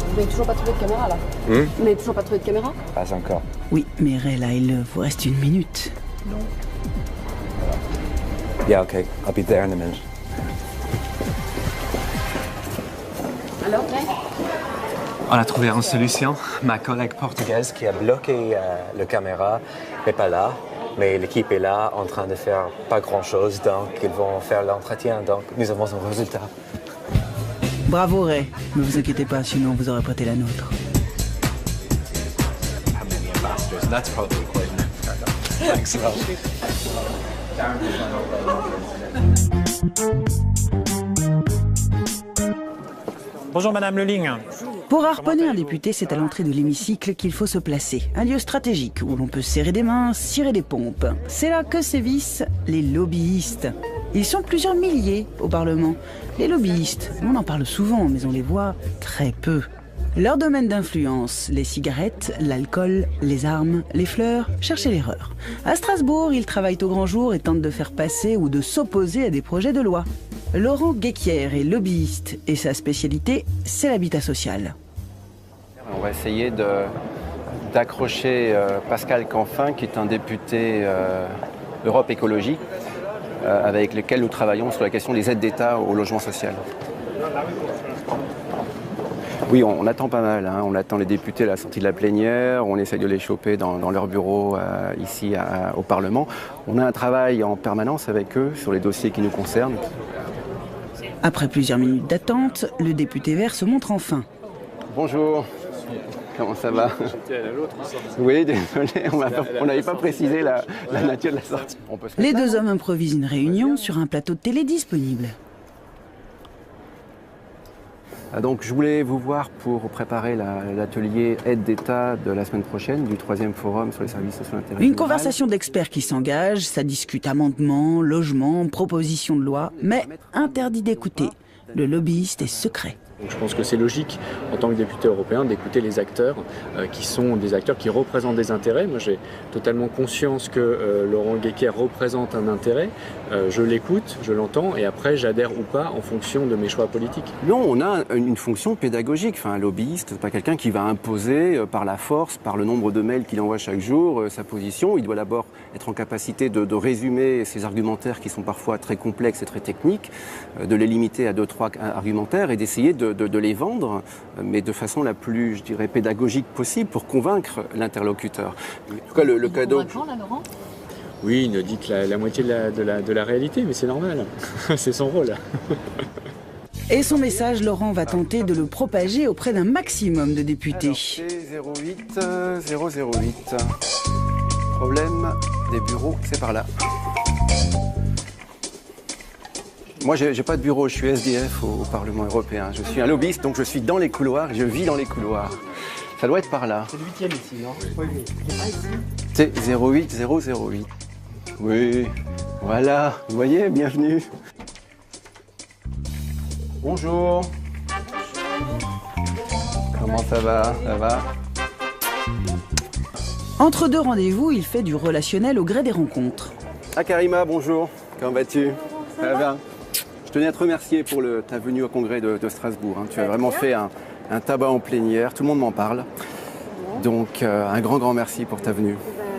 Vous n'avez toujours pas trouvé de caméra, là? Vous n'avez toujours pas trouvé de caméra? Pas encore. Oui, mais Ray, là, il vous reste 1 minute. Non. Yeah, okay. I'll be there in a minute. Alors, Ray? On a trouvé une solution. Ma collègue portugaise qui a bloqué la caméra n'est pas là, mais l'équipe est là en train de faire pas grand-chose, donc ils vont faire l'entretien, donc nous avons un résultat. Bravo, Ray. Ne vous inquiétez pas, sinon vous aurez prêté la nôtre. That's probably quite enough. Thanks a lot. Bonjour Madame Lelling. Pour harponner un député, c'est à l'entrée de l'hémicycle qu'il faut se placer. Un lieu stratégique où l'on peut serrer des mains, cirer des pompes. C'est là que sévissent les lobbyistes. Ils sont plusieurs milliers au Parlement. Les lobbyistes, on en parle souvent, mais on les voit très peu. Leur domaine d'influence, les cigarettes, l'alcool, les armes, les fleurs, cherchez l'erreur. À Strasbourg, ils travaillent au grand jour et tentent de faire passer ou de s'opposer à des projets de loi. Laurent Guéquière est lobbyiste et sa spécialité, c'est l'habitat social. On va essayer d'accrocher Pascal Canfin, qui est un député Europe Écologie, avec lequel nous travaillons sur la question des aides d'État au logement social. Oui, on attend pas mal. Hein. On attend les députés à la sortie de la plénière, on essaye de les choper dans leur bureau ici au Parlement. On a un travail en permanence avec eux sur les dossiers qui nous concernent. Après plusieurs minutes d'attente, le député vert se montre enfin. Bonjour, comment ça va? Oui, désolé, on n'avait pas précisé la nature de la sortie. Les deux hommes improvisent une réunion sur un plateau de télé disponible. Donc je voulais vous voir pour préparer l'atelier aide d'État de la semaine prochaine du 3e forum sur les services sociaux d'intérêt général. Une conversation d'experts qui s'engagent, ça discute amendements, logements, propositions de loi, mais interdit d'écouter. Le lobbyiste est secret. Donc je pense que c'est logique, en tant que député européen, d'écouter les acteurs qui sont des acteurs qui représentent des intérêts. Moi, j'ai totalement conscience que Laurent Guéquer représente un intérêt. Je l'écoute, je l'entends, et après, j'adhère ou pas en fonction de mes choix politiques. Non, on a une fonction pédagogique. Enfin, un lobbyiste, c'est pas quelqu'un qui va imposer par la force, par le nombre de mails qu'il envoie chaque jour, sa position. Il doit d'abord être en capacité de résumer ses argumentaires qui sont parfois très complexes et très techniques, de les limiter à 2-3 argumentaires et d'essayer de les vendre, mais de façon la plus, je dirais, pédagogique possible pour convaincre l'interlocuteur. En tout cas, le cadeau... Convaincant, là, Laurent ? Oui, il ne dit que la moitié de la réalité, mais c'est normal. C'est son rôle. Et son message, Laurent va tenter de le propager auprès d'un maximum de députés. Alors, c'est 008. Problème des bureaux, c'est par là. Moi, j'ai pas de bureau, je suis SDF au Parlement européen. Je suis un lobbyiste, donc je suis dans les couloirs, je vis dans les couloirs. Ça doit être par là. C'est le 8e ici, non? Oui. C'est 08008. Oui, voilà, vous voyez, bienvenue. Bonjour. Comment ça va? Ça va? Entre deux rendez-vous, il fait du relationnel au gré des rencontres. Ah Karima, bonjour. Comment vas-tu? Ça va bien? Je tenais à te remercier pour ta venue au congrès de Strasbourg. Tu as vraiment fait un tabac en plénière, tout le monde m'en parle. Donc un grand merci pour ta venue.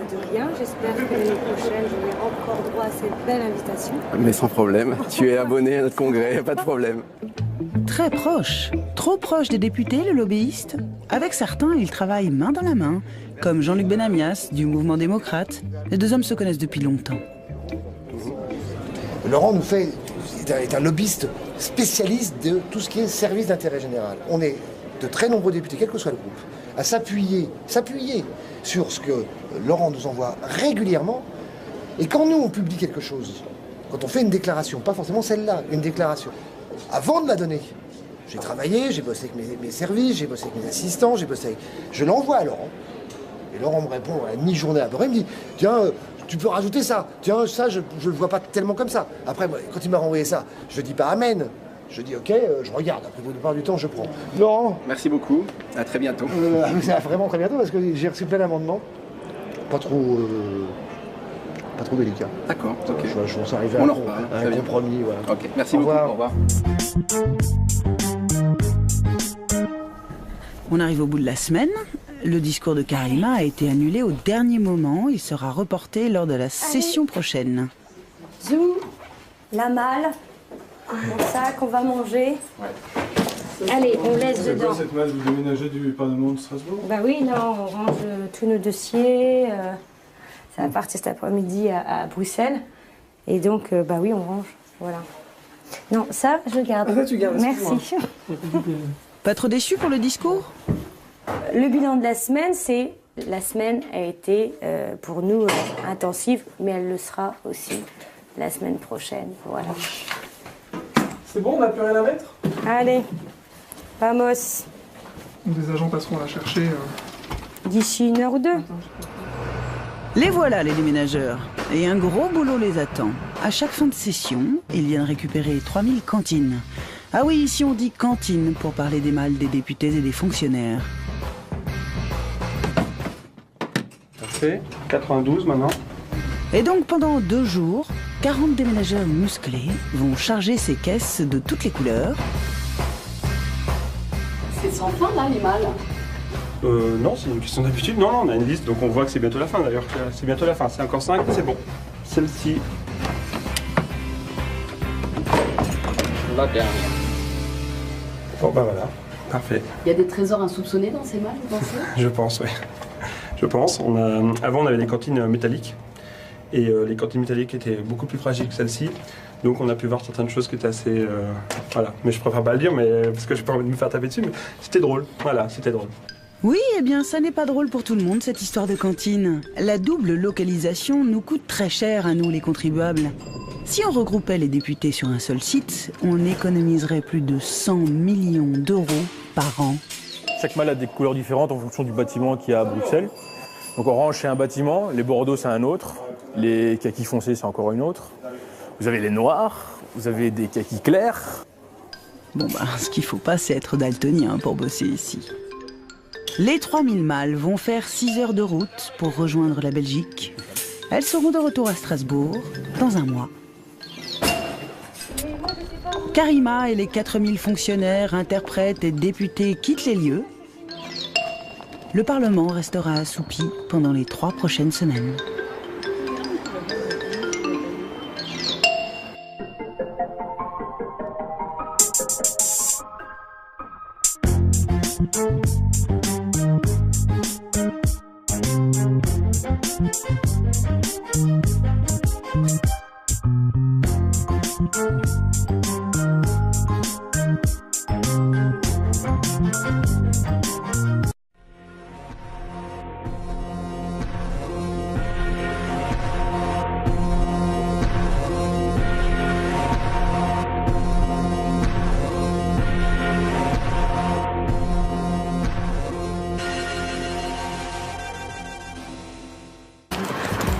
De rien, j'espère que l'année prochaine j'aurai encore droit à cette belle invitation. Mais sans problème, tu es abonné à notre congrès, pas de problème. Très proche, trop proche des députés, le lobbyiste. Avec certains, il travaille main dans la main, comme Jean-Luc Benamias du mouvement démocrate. Les deux hommes se connaissent depuis longtemps. Laurent est un lobbyiste spécialiste de tout ce qui est service d'intérêt général. On est de très nombreux députés, quel que soit le groupe, à s'appuyer sur ce que Laurent nous envoie régulièrement. Et quand nous, on publie quelque chose, quand on fait une déclaration, pas forcément celle-là, une déclaration, avant de la donner, j'ai travaillé, j'ai bossé avec mes services, j'ai bossé avec mes assistants, je l'envoie à Laurent. Et Laurent me répond à la mi-journée à peu près, il me dit « Tiens, tu peux rajouter ça. Tiens, ça, je le vois pas tellement comme ça. » Après, quand il m'a renvoyé ça, je dis pas « Amen ». Je dis ok, je regarde, après la plupart du temps je prends. Laurent. Merci beaucoup, à très bientôt. Vraiment très bientôt parce que j'ai reçu plein d'amendements, pas trop délicats. D'accord, ok. Je pense arriver à un compromis. Voilà. Ok, merci beaucoup, au revoir. On arrive au bout de la semaine. Le discours de Karima a été annulé au dernier moment. Il sera reporté lors de la session prochaine. Zou, la malle. Mon sac, on va manger. Ouais. Allez, on laisse dedans. C'est quoi cette malle? Vous déménagez du Parlement de Strasbourg? Bah oui, non, on range tous nos dossiers. Ça va partir cet après-midi à Bruxelles. Et donc, bah oui, on range. Voilà. Non, ça, je garde. Ah, ça, tu gardes. Merci. Pas trop déçu pour le discours? Le bilan de la semaine, c'est... La semaine a été, pour nous, intensive, mais elle le sera aussi la semaine prochaine. Voilà. C'est bon, on n'a plus rien à mettre? Allez, vamos. Des agents passeront la chercher. D'ici 1 heure ou 2. Les voilà, les déménageurs. Et un gros boulot les attend. À chaque fin de session, ils viennent récupérer 3000 cantines. Ah oui, ici on dit cantine pour parler des mâles des députés et des fonctionnaires. Parfait, 92 maintenant. Et donc pendant 2 jours, 40 déménageurs musclés vont charger ces caisses de toutes les couleurs. C'est sans fin là, les mâles? Non, c'est une question d'habitude. Non, on a une liste, donc on voit que c'est bientôt la fin d'ailleurs. C'est bientôt la fin, c'est encore 5, c'est bon. Celle-ci. La dernière. Bon, bah voilà, parfait. Il y a des trésors insoupçonnés dans ces mâles, vous pensez? Je pense, oui. Je pense. Avant, on avait des cantines métalliques. Et les cantines métalliques étaient beaucoup plus fragiles que celle-ci. Donc on a pu voir certaines choses qui étaient assez... voilà. Mais je préfère pas le dire, parce que j'ai pas envie de me faire taper dessus. Mais c'était drôle. Voilà, c'était drôle. Oui, eh bien, ça n'est pas drôle pour tout le monde, cette histoire de cantine. La double localisation nous coûte très cher à nous, les contribuables. Si on regroupait les députés sur un seul site, on économiserait plus de 100 millions d'euros par an. Chaque malle a des couleurs différentes en fonction du bâtiment qu'il y a à Bruxelles. Donc orange, c'est un bâtiment, les bordeaux, c'est un autre, les kakis foncés, c'est encore une autre. Vous avez les noirs, vous avez des kakis clairs. Bon ce qu'il faut pas, c'est être daltonien pour bosser ici. Les 3000 mâles vont faire 6 heures de route pour rejoindre la Belgique. Elles seront de retour à Strasbourg dans un mois. Karima et les 4000 fonctionnaires, interprètes et députés quittent les lieux. Le Parlement restera assoupi pendant les 3 prochaines semaines.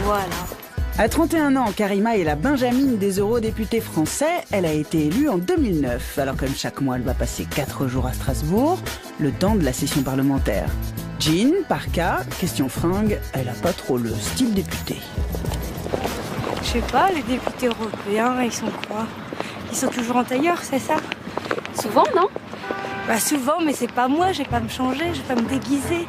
Voilà. À 31 ans, Karima est la Benjamine des eurodéputés français. Elle a été élue en 2009. Alors comme chaque mois, elle va passer 4 jours à Strasbourg, le temps de la session parlementaire. Jean, parka, question fringue, elle a pas trop le style député. Je sais pas, les députés européens, ils sont quoi? Ils sont toujours en tailleur, c'est ça? Souvent, non? Bah souvent, mais c'est pas moi, je vais pas me changer, je vais pas me déguiser.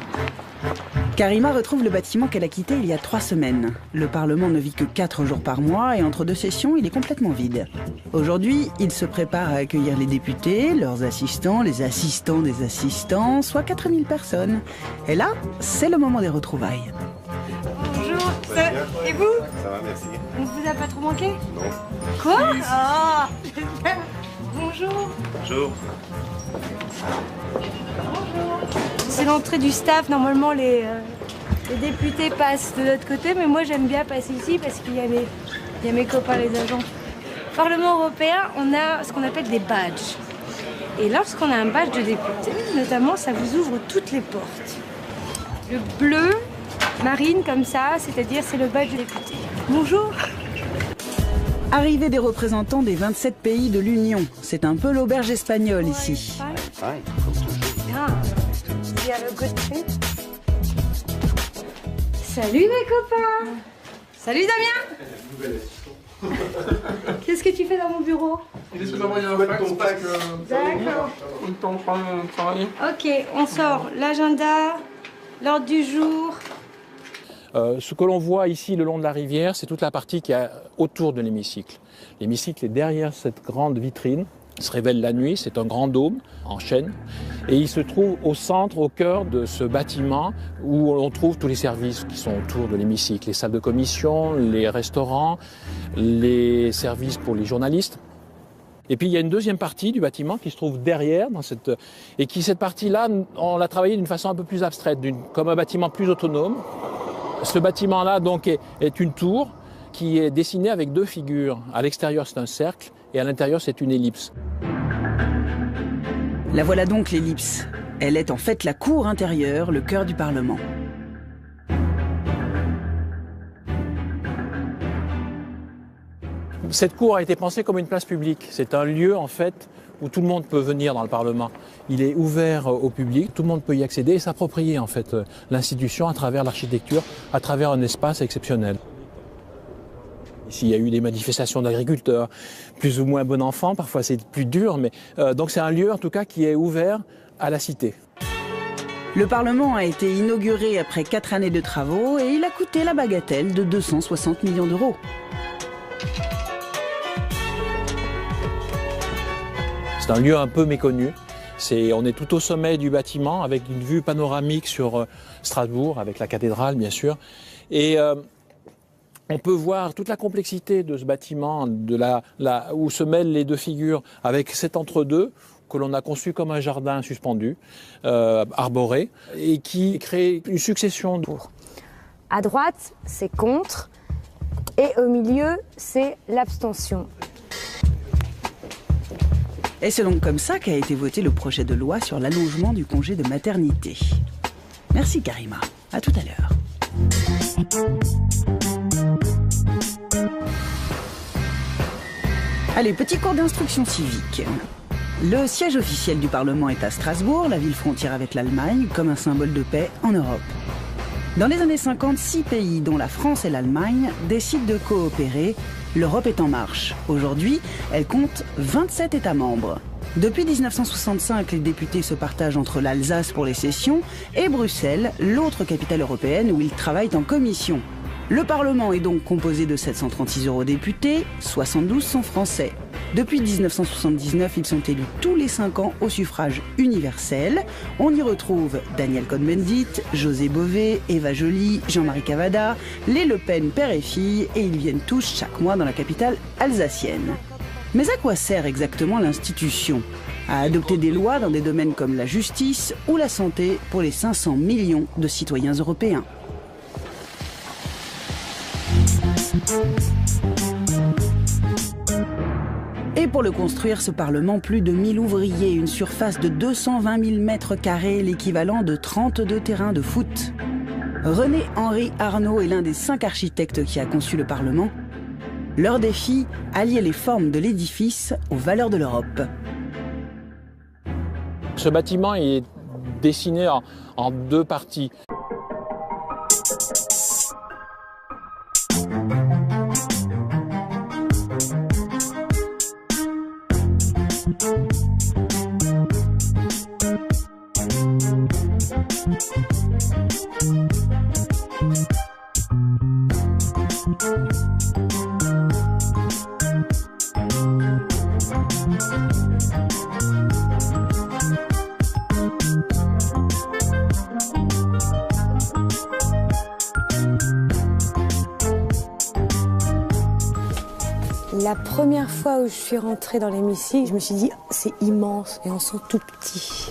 Karima retrouve le bâtiment qu'elle a quitté il y a 3 semaines. Le Parlement ne vit que 4 jours par mois et entre 2 sessions, il est complètement vide. Aujourd'hui, il se prépare à accueillir les députés, leurs assistants, les assistants des assistants, soit 4000 personnes. Et là, c'est le moment des retrouvailles. Bonjour, et vous? Ça va, merci. On vous a pas trop manqué? Non. Quoi? Ah. Bonjour. Bonjour. C'est l'entrée du staff. Normalement, les députés passent de l'autre côté, mais moi, j'aime bien passer ici parce qu'il y a mes copains, les agents. Au Parlement européen, on a ce qu'on appelle des badges. Et lorsqu'on a un badge de député, notamment, ça vous ouvre toutes les portes. Le bleu, marine, comme ça, c'est-à-dire c'est le badge de député. Bonjour. Arrivée des représentants des 27 pays de l'Union. C'est un peu l'auberge espagnole ici. Bien. Il y a le côté. Salut mes copains. Salut Damien. Qu'est-ce que tu fais dans mon bureau? Il essaie d'envoyer un fax. D'accord. On est en train de travailler. Ok, on sort l'agenda, l'ordre du jour. Ce que l'on voit ici le long de la rivière, c'est toute la partie qui est autour de l'hémicycle. L'hémicycle est derrière cette grande vitrine. Il se révèle la nuit, c'est un grand dôme en chêne. Et il se trouve au centre, au cœur de ce bâtiment où on trouve tous les services qui sont autour de l'hémicycle. Les salles de commission, les restaurants, les services pour les journalistes. Et puis il y a une deuxième partie du bâtiment qui se trouve derrière, et cette partie-là, on l'a travaillée d'une façon un peu plus abstraite, comme un bâtiment plus autonome. Ce bâtiment-là donc est une tour qui est dessinée avec 2 figures. À l'extérieur, c'est un cercle et à l'intérieur, c'est une ellipse. La voilà donc l'ellipse. Elle est en fait la cour intérieure, le cœur du Parlement. Cette cour a été pensée comme une place publique. C'est un lieu en fait où tout le monde peut venir dans le Parlement. Il est ouvert au public, tout le monde peut y accéder et s'approprier en fait l'institution à travers l'architecture, à travers un espace exceptionnel. Ici, il y a eu des manifestations d'agriculteurs, plus ou moins bon enfant, parfois c'est plus dur, mais donc c'est un lieu en tout cas qui est ouvert à la cité. Le Parlement a été inauguré après 4 années de travaux et il a coûté la bagatelle de 260 millions d'euros. C'est un lieu un peu méconnu. On est tout au sommet du bâtiment avec une vue panoramique sur Strasbourg, avec la cathédrale bien sûr. Et on peut voir toute la complexité de ce bâtiment, où se mêlent les 2 figures, avec cet entre-deux que l'on a conçu comme un jardin suspendu, arboré, et qui crée une succession de... À droite, c'est contre, et au milieu, c'est l'abstention. Et c'est donc comme ça qu'a été voté le projet de loi sur l'allongement du congé de maternité. Merci Karima, à tout à l'heure. Allez, petit cours d'instruction civique. Le siège officiel du Parlement est à Strasbourg, la ville frontière avec l'Allemagne, comme un symbole de paix en Europe. Dans les années 50, 6 pays, dont la France et l'Allemagne, décident de coopérer. L'Europe est en marche. Aujourd'hui, elle compte 27 États membres. Depuis 1965, les députés se partagent entre l'Alsace pour les sessions et Bruxelles, l'autre capitale européenne où ils travaillent en commission. Le Parlement est donc composé de 736 eurodéputés, 72 sont français. Depuis 1979, ils sont élus tous les 5 ans au suffrage universel. On y retrouve Daniel Cohn-Bendit, José Bové, Eva Joly, Jean-Marie Cavada, les Le Pen père et fille, et ils viennent tous chaque mois dans la capitale alsacienne. Mais à quoi sert exactement l'institution? À adopter des lois dans des domaines comme la justice ou la santé pour les 500 millions de citoyens européens. Et pour le construire, ce Parlement, plus de 1000 ouvriers, une surface de 220 000 mètres carrés, l'équivalent de 32 terrains de foot. René-Henri Arnaud est l'un des 5 architectes qui a conçu le Parlement. Leur défi, allier les formes de l'édifice aux valeurs de l'Europe. Ce bâtiment est dessiné en 2 parties. La première fois où je suis rentrée dans l'hémicycle, je me suis dit c'est immense et on sent tout petit.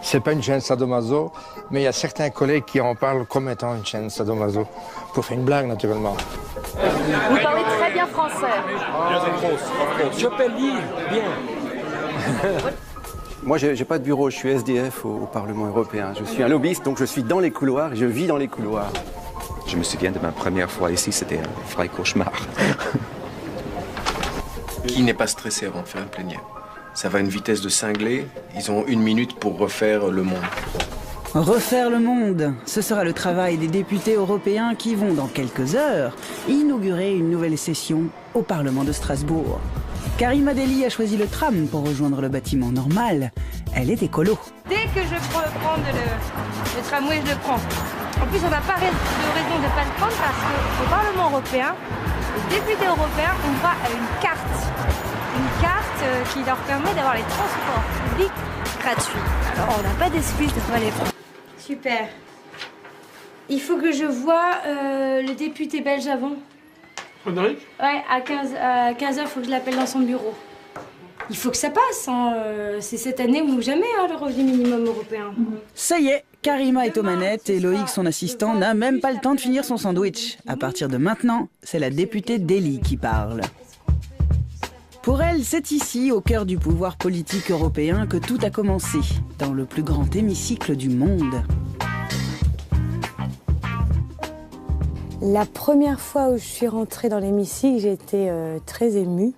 C'est pas une chaîne sadomaso, mais il y a certains collègues qui en parlent comme étant une chaîne sadomaso. Pour faire une blague, naturellement. Vous parlez très bien français. Je peux lire bien. Moi, j'ai pas de bureau, je suis SDF au Parlement européen. Je suis un lobbyiste, donc je suis dans les couloirs et je vis dans les couloirs. Je me souviens de ma première fois ici, c'était un vrai cauchemar. Qui n'est pas stressé avant de faire une plénière? Ça va à une vitesse de cinglé. Ils ont 1 minute pour refaire le monde. Refaire le monde, ce sera le travail des députés européens qui vont, dans quelques heures, inaugurer une nouvelle session au Parlement de Strasbourg. Karima Deli a choisi le tram pour rejoindre le bâtiment normal. Elle est écolo. Dès que je peux prendre le tramway, je le prends. En plus, on n'a pas de raison de ne pas le prendre parce qu'au Parlement européen, les députés européens ont droit à une carte. Une carte qui leur permet d'avoir les transports publics gratuits. Alors, on n'a pas d'excuse de ne pas les prendre. Super. Il faut que je voie le député belge avant. Frédéric? Ouais, à 15h, il faut que je l'appelle dans son bureau. Il faut que ça passe, hein. C'est cette année ou jamais, hein, le revenu minimum européen. Ça y est, Karima est aux manettes et Loïc, son assistant, n'a même pas le temps de finir son sandwich. À partir de maintenant, c'est la députée Deli qui parle. Pour elle, c'est ici, au cœur du pouvoir politique européen, que tout a commencé, dans le plus grand hémicycle du monde. La première fois où je suis rentrée dans l'hémicycle, j'étais très émue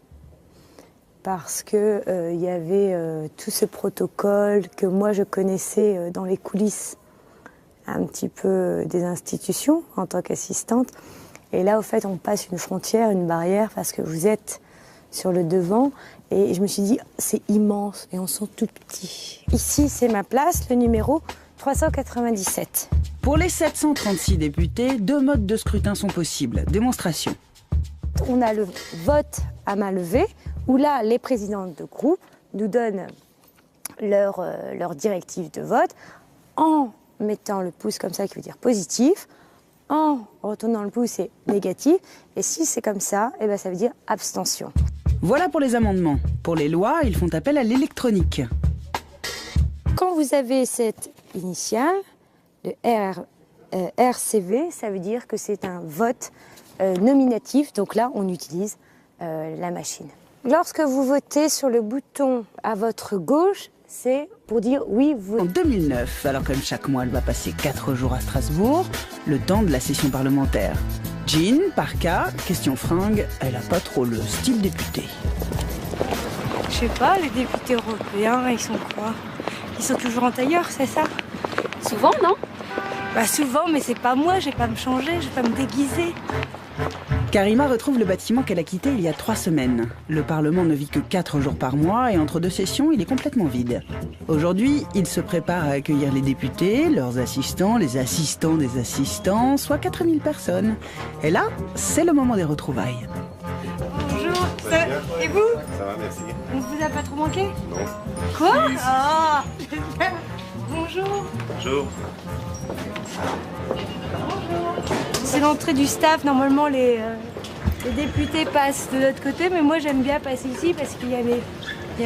parce que il y avait tout ce protocole que moi je connaissais dans les coulisses un petit peu des institutions en tant qu'assistante. Et là, au fait, on passe une frontière, une barrière, parce que vous êtes sur le devant. Et je me suis dit, c'est immense et on sent tout petit. Ici, c'est ma place, le numéro 397. Pour les 736 députés, 2 modes de scrutin sont possibles. Démonstration. On a le vote à main levée, où là, les présidentes de groupe nous donnent leur directive de vote en mettant le pouce comme ça, qui veut dire positif, en retournant le pouce, c'est négatif, et si c'est comme ça, eh ben, ça veut dire abstention. Voilà pour les amendements. Pour les lois, ils font appel à l'électronique. Quand vous avez cette initiale, le RCV, ça veut dire que c'est un vote nominatif, donc là, on utilise la machine. Lorsque vous votez sur le bouton à votre gauche, c'est pour dire oui, vous... En 2009, alors comme chaque mois, elle va passer 4 jours à Strasbourg, le temps de la session parlementaire. Jean, parka, question fringue, elle a pas trop le style député. Je sais pas, les députés européens, ils sont quoi? Ils sont toujours en tailleur, c'est ça? Souvent, non? Bah souvent, mais c'est pas moi, je vais pas me changer, je vais pas me déguiser. Karima retrouve le bâtiment qu'elle a quitté il y a 3 semaines. Le Parlement ne vit que 4 jours par mois et entre 2 sessions, il est complètement vide. Aujourd'hui, il se prépare à accueillir les députés, leurs assistants, les assistants des assistants, soit 4000 personnes. Et là, c'est le moment des retrouvailles. Bonjour, et vous? Ça va, merci. On vous a pas trop manqué? Non. Quoi? Ah. Bonjour. Bonjour. C'est l'entrée du staff. Normalement, les députés passent de l'autre côté, mais moi, j'aime bien passer ici parce qu'il y a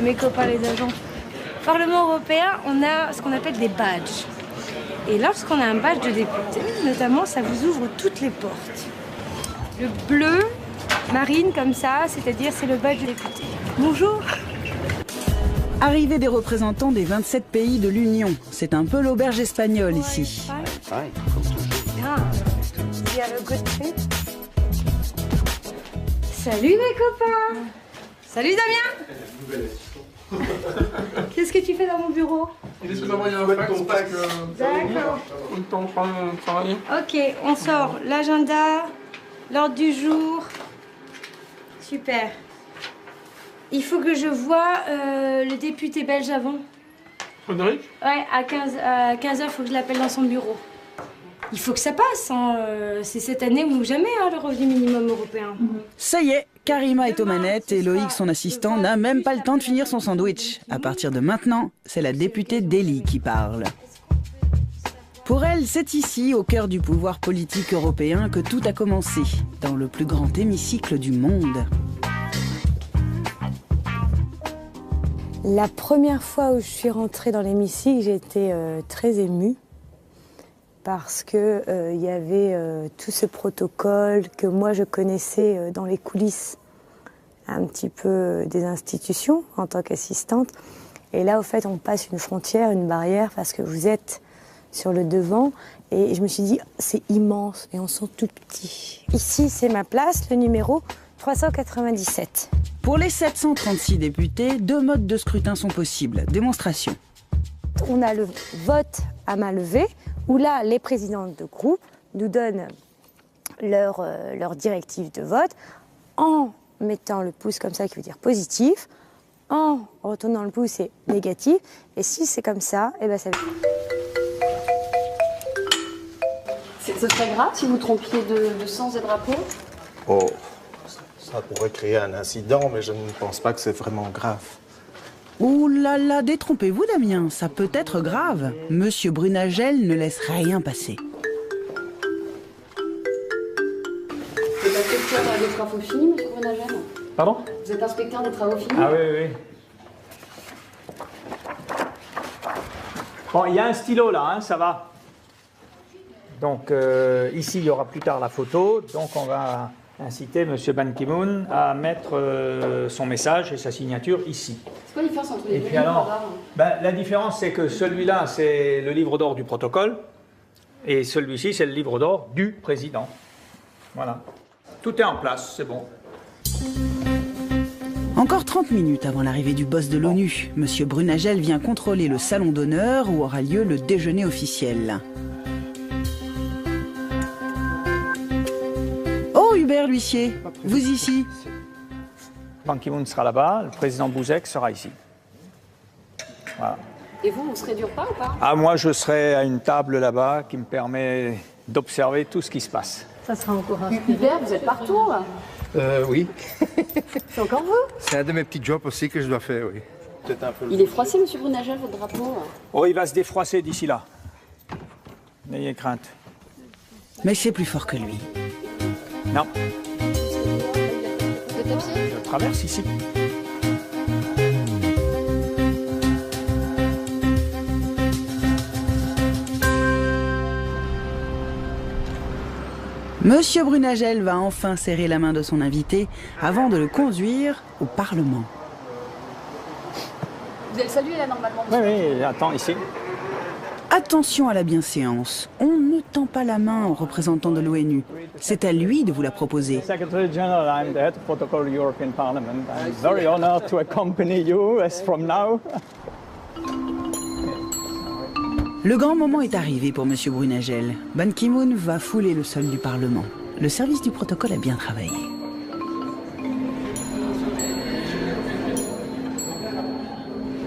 mes copains, les agents. Au Parlement européen, on a ce qu'on appelle des badges. Et lorsqu'on a un badge de député, notamment, ça vous ouvre toutes les portes. Le bleu, marine, comme ça, c'est-à-dire c'est le badge de député. Bonjour. Arrivée des représentants des 27 pays de l'Union. C'est un peu l'auberge espagnole ici. Bien. Salut les copains. Salut Damien. Qu'est-ce que tu fais dans mon bureau? Il essaie d'envoyer un fax. D'accord. Le temps de travailler. Ok, on sort l'agenda, l'ordre du jour. Super. Il faut que je voie le député belge avant. Frédéric? Ouais, à 15h, il faut que je l'appelle dans son bureau. Il faut que ça passe, hein. C'est cette année ou jamais, hein, le revenu minimum européen. Ça y est, Karima est aux manettes et Loïc, son assistant, n'a même pas le temps de finir son sandwich. À partir de maintenant, c'est la députée Delhi qui parle. Pour elle, c'est ici, au cœur du pouvoir politique européen, que tout a commencé, dans le plus grand hémicycle du monde. La première fois où je suis rentrée dans l'hémicycle, j'étais très émue parce que y avait tout ce protocole que moi je connaissais dans les coulisses un petit peu des institutions en tant qu'assistante. Et là, au fait, on passe une frontière, une barrière parce que vous êtes sur le devant. Et je me suis dit, c'est immense et on sent tout petit. Ici, c'est ma place, le numéro 397. Pour les 736 députés, 2 modes de scrutin sont possibles. Démonstration. On a le vote à main levée, où là, les présidents de groupe nous donnent leur directive de vote en mettant le pouce comme ça, qui veut dire positif, en retournant le pouce, c'est négatif, et si c'est comme ça, et ben ça veut... Ce serait grave si vous trompiez de sens des drapeaux? Oh, ça pourrait créer un incident, mais je ne pense pas que c'est vraiment grave. Ouh là là, détrompez-vous Damien, ça peut être grave. Monsieur Brunagel ne laisse rien passer. Vous êtes inspecteur des travaux finis, monsieur Brunagel? Pardon? Vous êtes inspecteur des travaux finis? Ah oui, oui. Bon, il y a un stylo là, hein, ça va. Donc ici, il y aura plus tard la photo. Donc on va inciter M. Ban Ki-moon à mettre son message et sa signature ici. C'est quoi la différence entre les deux livres d'or? La différence, c'est que celui-là, c'est le livre d'or du protocole. Et celui-ci, c'est le livre d'or du président. Voilà. Tout est en place, c'est bon. Encore 30 minutes avant l'arrivée du boss de l'ONU, M. Brunagel vient contrôler le salon d'honneur où aura lieu le déjeuner officiel. Oh, Hubert l'huissier, vous ici? Ban Ki-moon sera là-bas, le président Buzek sera ici. Voilà. Et vous serez du repas ou pas? Ah, moi, je serai à une table là-bas qui me permet d'observer tout ce qui se passe. Ça sera encore un Hubert, vous êtes partout là? Oui. C'est encore vous? C'est un de mes petits jobs aussi que je dois faire, oui. Peut-être un peu. Il est froissé, monsieur Brunagel, votre drapeau? Oh, il va se défroisser d'ici là. N'ayez crainte. Mais c'est plus fort que lui. Non. Vous êtes à pied? Je traverse ici. Monsieur Brunagel va enfin serrer la main de son invité avant de le conduire au Parlement. Vous allez le saluer là normalement? Oui, oui, attends ici. Attention à la bienséance. On ne tend pas la main au représentant de l'ONU. C'est à lui de vous la proposer. Secretary General, I'm the head of protocol European Parliament. I'm very honored to accompany you as from now. Le grand moment est arrivé pour M. Brunagel. Ban Ki-moon va fouler le sol du Parlement. Le service du protocole a bien travaillé.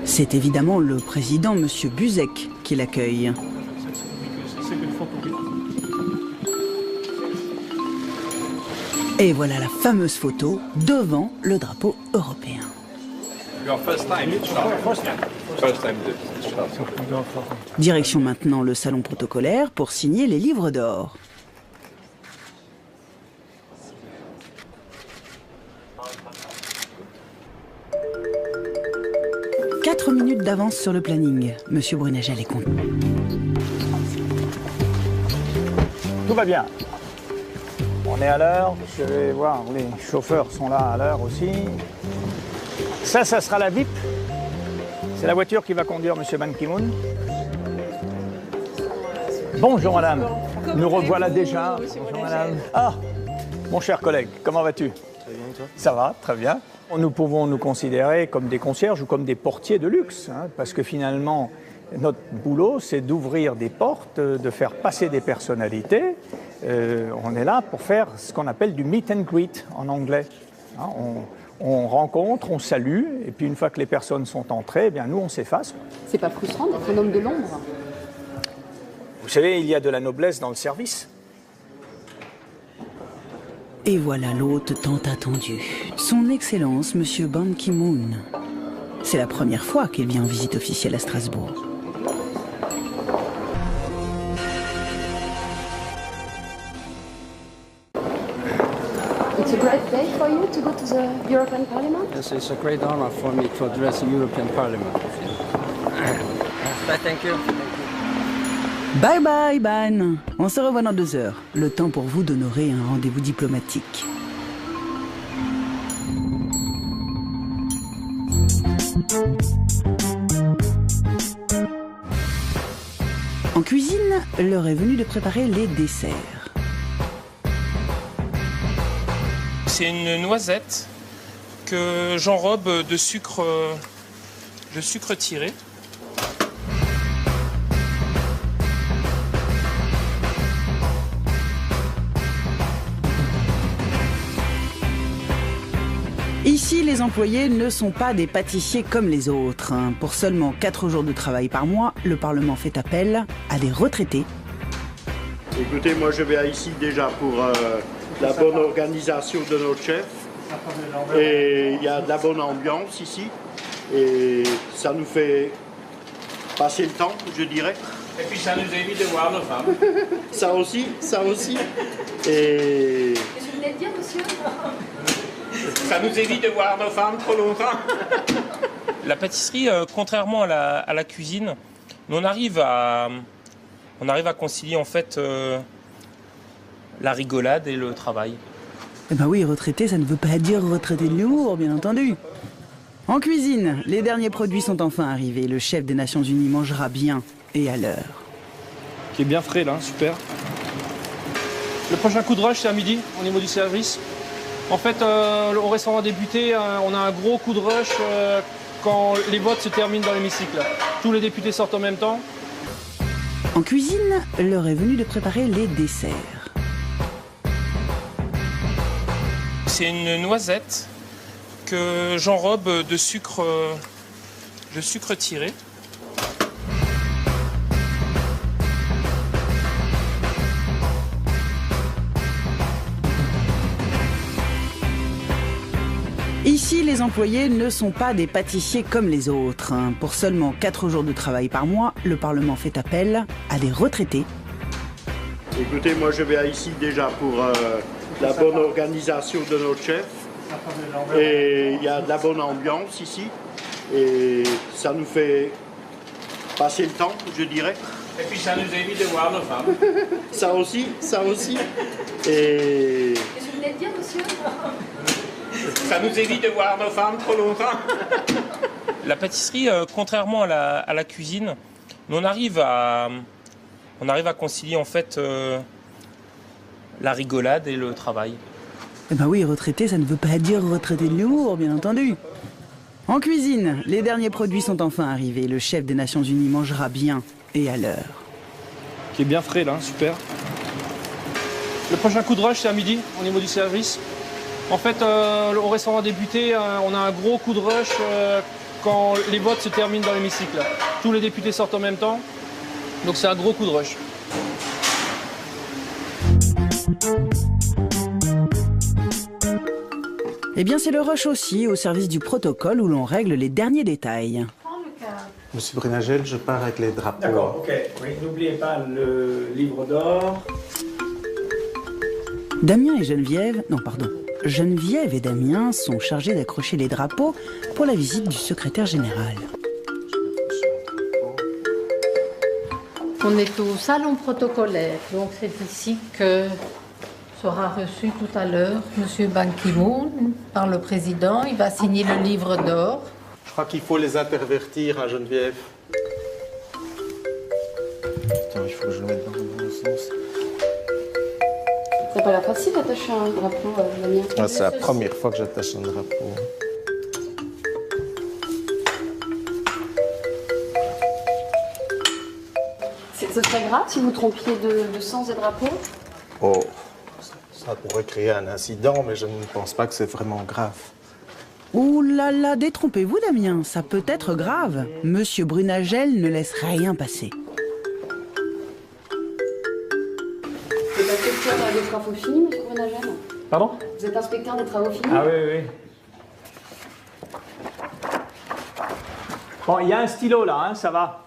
C'est évidemment le président, M. Buzek, qui l'accueille. Et voilà la fameuse photo devant le drapeau européen. Direction maintenant le salon protocolaire pour signer les livres d'or. « 4 minutes d'avance sur le planning. Monsieur Brunagel est content. Tout va bien. On est à l'heure. Je vais voir, les chauffeurs sont là à l'heure aussi. Ça sera la VIP. C'est la voiture qui va conduire Monsieur Ban Ki-moon. Bonjour madame. Nous revoilà déjà. Bonjour madame. Ah, mon cher collègue, comment vas-tu? Très bien, toi? Ça va, très bien. Nous pouvons nous considérer comme des concierges ou comme des portiers de luxe, hein, parce que finalement, notre boulot, c'est d'ouvrir des portes, de faire passer des personnalités. On est là pour faire ce qu'on appelle du meet and greet en anglais. Hein, on rencontre, on salue, et puis une fois que les personnes sont entrées, eh bien nous, on s'efface. C'est pas frustrant d'être un homme de l'ombre? Vous savez, il y a de la noblesse dans le service. Et voilà l'hôte tant attendu. Son Excellence, Monsieur Ban Ki-moon. C'est la première fois qu'il vient en visite officielle à Strasbourg. It's a great day for you to go to the European Parliament? Yes, it's a great honor for me to address the European Parliament. Thank you. Bye bye, Ban. On se revoit dans 2 heures. Le temps pour vous d'honorer un rendez-vous diplomatique. En cuisine, l'heure est venue de préparer les desserts. C'est une noisette que j'enrobe de sucre tiré. Ici, les employés ne sont pas des pâtissiers comme les autres. Pour seulement 4 jours de travail par mois, le Parlement fait appel à des retraités. Écoutez, moi je vais ici déjà pour la bonne organisation de notre chef. Et il y a de la bonne ambiance ici. Et ça nous fait passer le temps, je dirais. Et puis ça nous évite de voir nos femmes. Ça aussi, ça aussi. Et... Je voulais le dire, monsieur. Ça nous évite de voir nos femmes trop longtemps. La pâtisserie, contrairement à la cuisine, on arrive à concilier en fait la rigolade et le travail. Eh ben oui, retraité, ça ne veut pas dire retraité de l'humour, bien entendu. En cuisine, les derniers produits sont enfin arrivés. Le chef des Nations Unies mangera bien et à l'heure. Qui est bien frais là, super. Le prochain coup de rush, c'est à midi, au niveau du service. En fait, au restaurant député, on a un gros coup de rush quand les votes se terminent dans l'hémicycle. Tous les députés sortent en même temps. En cuisine, l'heure est venue de préparer les desserts. C'est une noisette que j'enrobe de sucre tiré. Ici, les employés ne sont pas des pâtissiers comme les autres. Pour seulement 4 jours de travail par mois, le Parlement fait appel à des retraités. Écoutez, moi je vais ici déjà pour la bonne organisation de notre chef. Et il y a de la bonne ambiance ici. Et ça nous fait passer le temps, je dirais. Et puis ça nous évite de voir nos femmes. Ça aussi, ça aussi. Et... Je voulais le dire, monsieur. Ça nous évite de voir nos femmes trop longtemps. La pâtisserie, contrairement à la cuisine, Mais on arrive à concilier en fait la rigolade et le travail. Eh ben oui, retraité, ça ne veut pas dire retraité de l'humour, bien entendu. En cuisine, les derniers produits sont enfin arrivés. Le chef des Nations Unies mangera bien et à l'heure. Qui est bien frais là, super. Le prochain coup de rush, c'est à midi, au niveau du service. En fait, au restaurant député, on a un gros coup de rush quand les votes se terminent dans l'hémicycle. Tous les députés sortent en même temps, donc c'est un gros coup de rush. Eh bien, c'est le rush aussi, au service du protocole où l'on règle les derniers détails. Monsieur Brunagel, je pars avec les drapeaux. D'accord, ok. Oui, n'oubliez pas le livre d'or. Damien et Geneviève, Geneviève et Damien sont chargés d'accrocher les drapeaux pour la visite du secrétaire général. On est au salon protocolaire, donc c'est ici que sera reçu tout à l'heure M. Ban Ki-moon par le président. Il va signer le livre d'or. Je crois qu'il faut les intervertir, hein, Geneviève. Putain, il faut que je le mette dans le bon sens. Ça n'a pas l'air facile d'attacher un drapeau, Damien. Ah, c'est la première fois que j'attache un drapeau. Ce serait grave si vous trompiez de sens des drapeaux? Oh, ça pourrait créer un incident, mais je ne pense pas que c'est vraiment grave. Ouh là là, détrompez-vous Damien, ça peut être grave. Monsieur Brunagel ne laisse rien passer. Vous êtes inspecteur des travaux finis, monsieur Brunagel? Pardon? Vous êtes inspecteur des travaux finis? Ah oui, oui. Bon, il y a un stylo là, hein, ça va.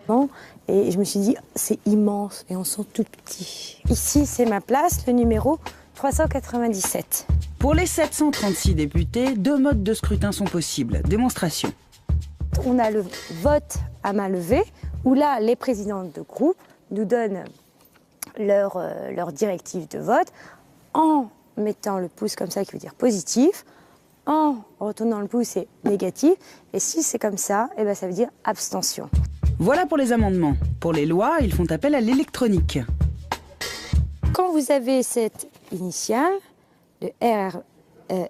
Bon, et je me suis dit, c'est immense et on sent tout petit. Ici, c'est ma place, le numéro 397. Pour les 736 députés, 2 modes de scrutin sont possibles. Démonstration. On a le vote à main levée, où là, les présidents de groupe nous donnent leur directive de vote en mettant le pouce comme ça, qui veut dire positif, en retournant le pouce, c'est négatif, et si c'est comme ça, eh ben, ça veut dire abstention. Voilà pour les amendements. Pour les lois, ils font appel à l'électronique. Quand vous avez cette initiale, le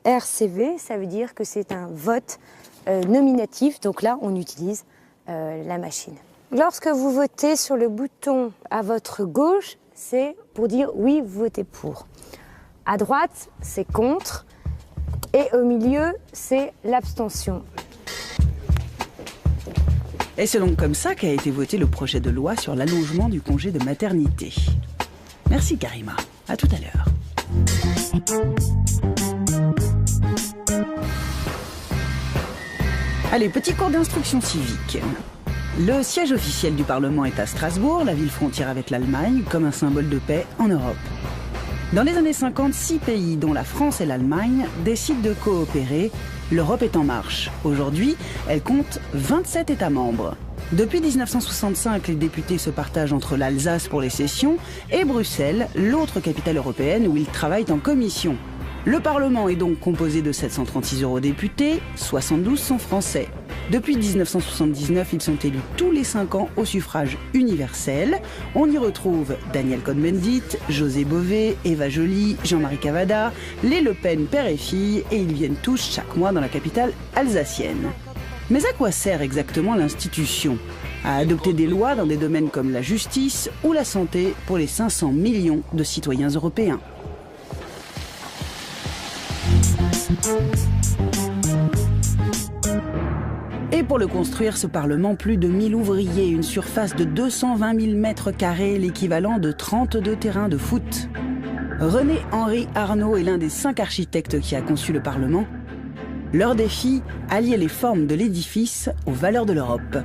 RCV, ça veut dire que c'est un vote nominatif, donc là, on utilise la machine. Lorsque vous votez sur le bouton à votre gauche, c'est pour dire oui, vous votez pour. À droite, c'est contre, et au milieu, c'est l'abstention. Et c'est donc comme ça qu'a été voté le projet de loi sur l'allongement du congé de maternité. Merci Karima, à tout à l'heure. Allez, petit cours d'instruction civique. Le siège officiel du Parlement est à Strasbourg, la ville frontière avec l'Allemagne, comme un symbole de paix en Europe. Dans les années 50, 6 pays, dont la France et l'Allemagne, décident de coopérer. L'Europe est en marche. Aujourd'hui, elle compte 27 États membres. Depuis 1965, les députés se partagent entre l'Alsace pour les sessions et Bruxelles, l'autre capitale européenne où ils travaillent en commission. Le Parlement est donc composé de 736 eurodéputés, 72 sont français. Depuis 1979, ils sont élus tous les 5 ans au suffrage universel. On y retrouve Daniel Cohn-Bendit, José Bové, Eva Joly, Jean-Marie Cavada, les Le Pen père et fille, et ils viennent tous chaque mois dans la capitale alsacienne. Mais à quoi sert exactement l'institution? À adopter des lois dans des domaines comme la justice ou la santé pour les 500 millions de citoyens européens. Et pour le construire, ce Parlement, plus de 1000 ouvriers, une surface de 220 000 mètres carrés, l'équivalent de 32 terrains de foot. René-Henri Arnaud est l'un des 5 architectes qui a conçu le Parlement. Leur défi, allier les formes de l'édifice aux valeurs de l'Europe.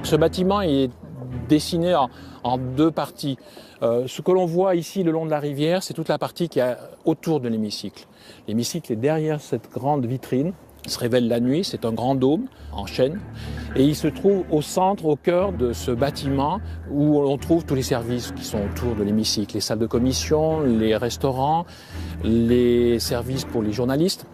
Ce bâtiment est dessiné en 2 parties. Ce que l'on voit ici le long de la rivière, c'est toute la partie qui est autour de l'hémicycle. L'hémicycle est derrière cette grande vitrine. Il se révèle la nuit, c'est un grand dôme en chêne. Et il se trouve au centre, au cœur de ce bâtiment où on trouve tous les services qui sont autour de l'hémicycle. Les salles de commission, les restaurants, les services pour les journalistes.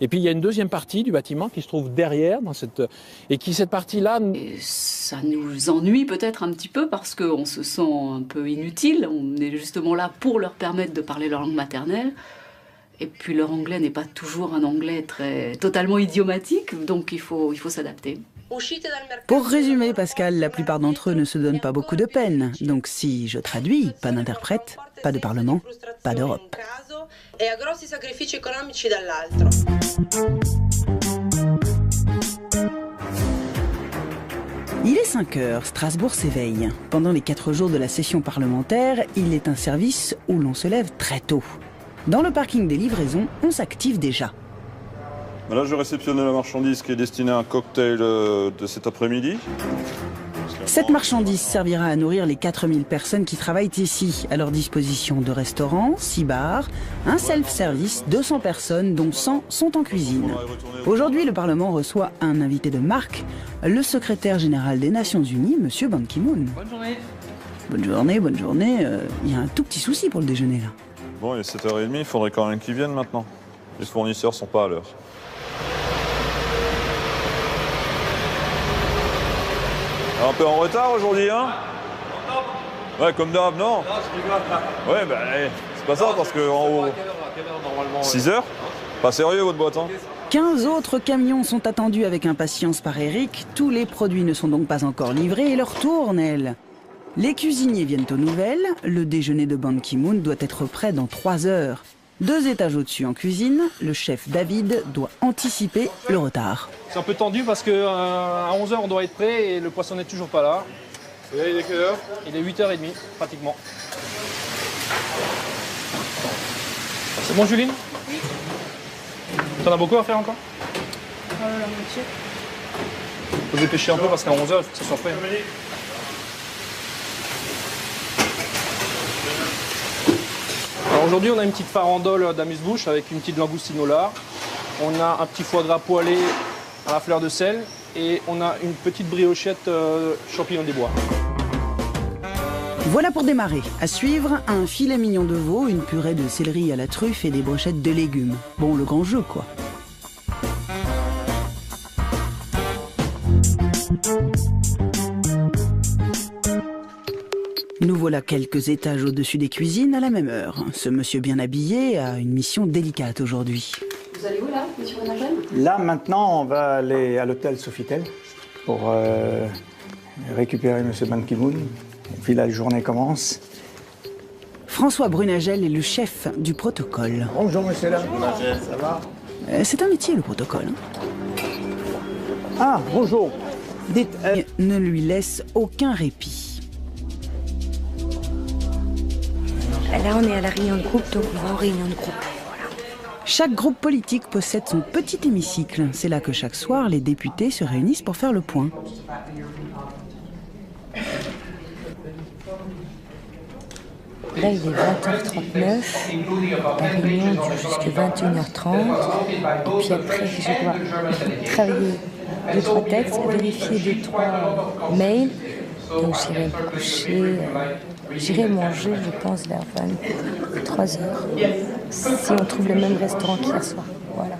Et puis il y a une deuxième partie du bâtiment qui se trouve derrière, cette partie-là... Ça nous ennuie peut-être un petit peu parce qu'on se sent un peu inutile. On est justement là pour leur permettre de parler leur langue maternelle. Et puis leur anglais n'est pas toujours un anglais totalement idiomatique, donc il faut s'adapter. Pour résumer, Pascal, la plupart d'entre eux ne se donnent pas beaucoup de peine. Donc si je traduis, pas d'interprète, pas de parlement, pas d'Europe. Il est 5 heures, Strasbourg s'éveille. Pendant les 4 jours de la session parlementaire, il est un service où l'on se lève très tôt. Dans le parking des livraisons, on s'active déjà. Là, je réceptionne la marchandise qui est destinée à un cocktail de cet après-midi. Cette marchandise servira à nourrir les 4000 personnes qui travaillent ici. À leur disposition 2 restaurants, 6 bars, un self-service, 200 personnes, dont 100 sont en cuisine. Aujourd'hui, le Parlement reçoit un invité de marque, le secrétaire général des Nations Unies, M. Ban Ki-moon. Bonne journée. Bonne journée, bonne journée. Il y a un tout petit souci pour le déjeuner, là. Bon, il est 7h30, il faudrait quand même qu'ils viennent maintenant. Les fournisseurs sont pas à l'heure. Un peu en retard aujourd'hui, hein? Ouais, comme d'hab, non? Ouais, bah, c'est pas ça, parce que en haut... 6h? Pas sérieux, votre boîte, hein? 15 autres camions sont attendus avec impatience par Eric. Tous les produits ne sont donc pas encore livrés et leur tourne, elle. Les cuisiniers viennent aux nouvelles. Le déjeuner de Ban Ki-moon doit être prêt dans 3 heures. 2 étages au-dessus en cuisine, le chef David doit anticiper le retard. C'est un peu tendu parce qu'à 11h on doit être prêt et le poisson n'est toujours pas là. Et là, il est quelle heure? Il est 8h30 pratiquement. C'est bon, Juline? Oui. T'en as beaucoup à faire encore? La moitié. Faut se dépêcher un peu parce qu'à 11h il faut que ça soit prêt. Alors aujourd'hui on a une petite farandole d'amuse-bouche avec une petite langoustine au lard. On a un petit foie gras poêlé à la fleur de sel et on a une petite briochette champignons des bois. Voilà pour démarrer. À suivre, un filet mignon de veau, une purée de céleri à la truffe et des brochettes de légumes. Bon, le grand jeu, quoi. Nous voilà quelques étages au-dessus des cuisines à la même heure. Ce monsieur bien habillé a une mission délicate aujourd'hui. Vous allez où là, monsieur Renagel? Là, maintenant, on va aller à l'hôtel Sofitel pour récupérer M. Ban Ki-moon. Et puis la journée commence. François Brunagel est le chef du protocole. Bonjour, monsieur là. Brunagel, ça va? C'est un métier, le protocole. Ah, bonjour. Dites... Ne lui laisse aucun répit. Là, on est à la réunion de groupe, donc on va en réunion de groupe. Chaque groupe politique possède son petit hémicycle. C'est là que chaque soir, les députés se réunissent pour faire le point. Là, il est 20h39, la réunion dure jusqu'à 21h30, et puis après, je dois travailler 2-3 textes, vérifier 2-3 mails, donc j'irai me coucher, j'irai manger, je pense, vers 23h, si on trouve le même restaurant qu'hier soir, voilà.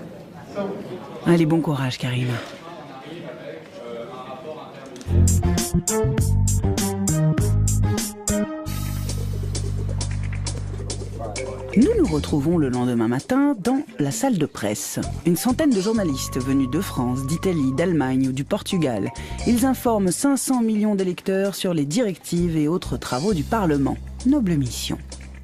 Allez, bon courage, Karima. Nous nous retrouvons le lendemain matin dans la salle de presse. Une centaine de journalistes venus de France, d'Italie, d'Allemagne ou du Portugal. Ils informent 500 millions d'électeurs sur les directives et autres travaux du Parlement. Noble mission.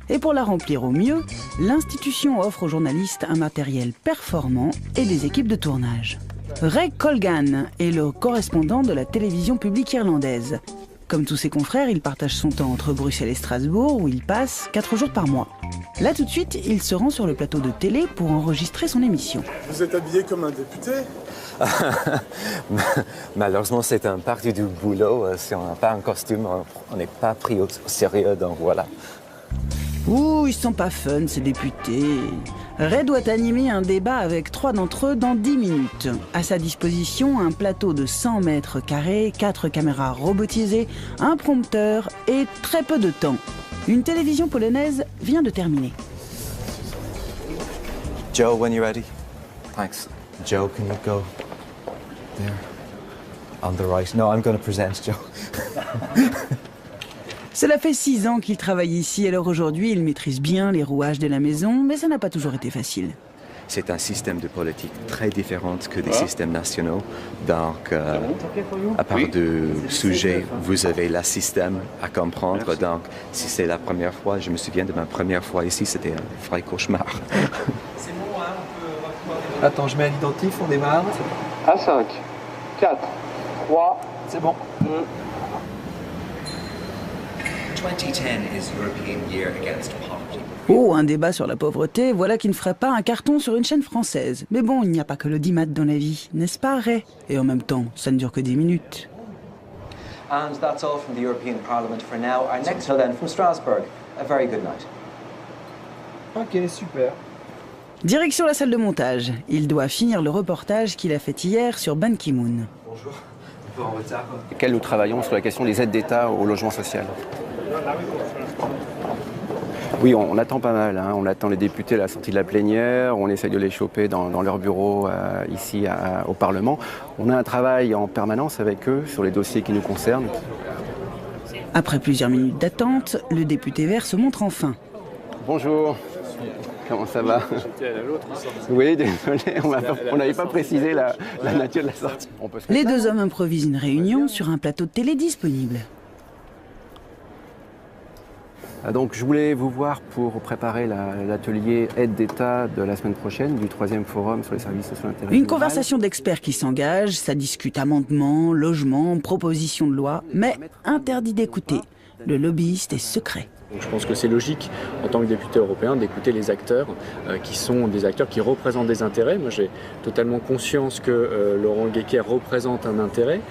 Et pour la remplir au mieux, l'institution offre aux journalistes un matériel performant et des équipes de tournage. Ray Colgan est le correspondant de la télévision publique irlandaise. Comme tous ses confrères, il partage son temps entre Bruxelles et Strasbourg, où il passe 4 jours par mois. Là, tout de suite, il se rend sur le plateau de télé pour enregistrer son émission. Vous êtes habillé comme un député? Malheureusement, c'est une partie du boulot. Si on n'a pas un costume, on n'est pas pris au sérieux, donc voilà. Ouh, ils sont pas fun, ces députés. Ray doit animer un débat avec 3 d'entre eux dans 10 minutes. À sa disposition, un plateau de 100 mètres carrés, 4 caméras robotisées, un prompteur et très peu de temps. Une télévision polonaise vient de terminer. Joe, when you're ready. Thanks. Joe, can you go there? On the right. No, I'm going to present Joe. Cela fait 6 ans qu'il travaille ici, alors aujourd'hui il maîtrise bien les rouages de la maison, mais ça n'a pas toujours été facile. C'est un système de politique très différent que des systèmes nationaux. Donc, à part de sujets, vous avez le système à comprendre. Donc, si c'est la première fois, je me souviens de ma première fois ici, c'était un vrai cauchemar. C'est bon, hein, on peut... Attends, je mets à l'identif, on démarre. À 5, 4, 3... C'est bon. 2010 is European Year Against Poverty. Oh, un débat sur la pauvreté, voilà qui ne ferait pas un carton sur une chaîne française. Mais bon, il n'y a pas que l'audimat dans la vie, n'est-ce pas, Ray? Et en même temps, ça ne dure que 10 minutes. And that's all from the European Parliament for now. Our next show then from Strasbourg. A very good night. Ok, super. Direction la salle de montage. Il doit finir le reportage qu'il a fait hier sur Ban Ki-moon. Bonjour, un peu en retard. Nous travaillons sur la question des aides d'État au logement social. Oui, on attend pas mal. Hein. On attend les députés à la sortie de la plénière, on essaye de les choper dans leur bureau ici au Parlement. On a un travail en permanence avec eux sur les dossiers qui nous concernent. Après plusieurs minutes d'attente, le député vert se montre enfin. Bonjour, comment ça va? Oui, désolé, on n'avait pas précisé la nature de la sortie. Les deux hommes improvisent une réunion sur un plateau de télé disponible. Donc je voulais vous voir pour préparer l'atelier aide d'État de la semaine prochaine du 3e forum sur les services sociaux d'intérêt général. Une conversation d'experts qui s'engagent, ça discute amendements, logements, propositions de loi, mais interdit d'écouter. Le lobbyiste est secret. Donc je pense que c'est logique, en tant que député européen, d'écouter les acteurs qui sont des acteurs qui représentent des intérêts. Moi, j'ai totalement conscience que Laurent Guéquer représente un intérêt.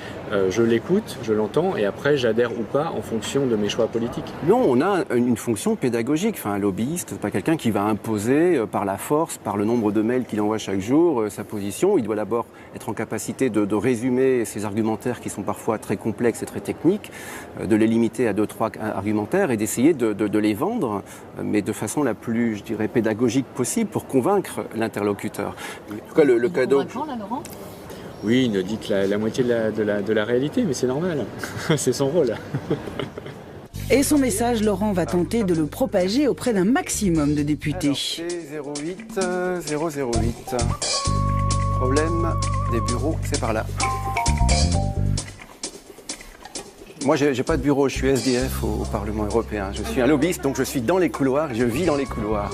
Je l'écoute, je l'entends, et après, j'adhère ou pas en fonction de mes choix politiques. Non, on a une fonction pédagogique. Enfin, un lobbyiste, c'est pas quelqu'un qui va imposer par la force, par le nombre de mails qu'il envoie chaque jour, sa position. Il doit d'abord être en capacité de résumer ses argumentaires qui sont parfois très complexes et très techniques, de les limiter à 2-3 argumentaires et d'essayer de les vendre, mais de façon la plus, je dirais, pédagogique possible pour convaincre l'interlocuteur. En tout cas, le cadeau... Là, Laurent ? Oui, il ne dit que la moitié de la réalité, mais c'est normal. C'est son rôle. Et son message, Laurent va tenter de le propager auprès d'un maximum de députés. Alors, c'est 008. Problème des bureaux, c'est par là. Moi, j'ai pas de bureau, je suis SDF au Parlement européen. Je suis un lobbyiste, donc je suis dans les couloirs, je vis dans les couloirs.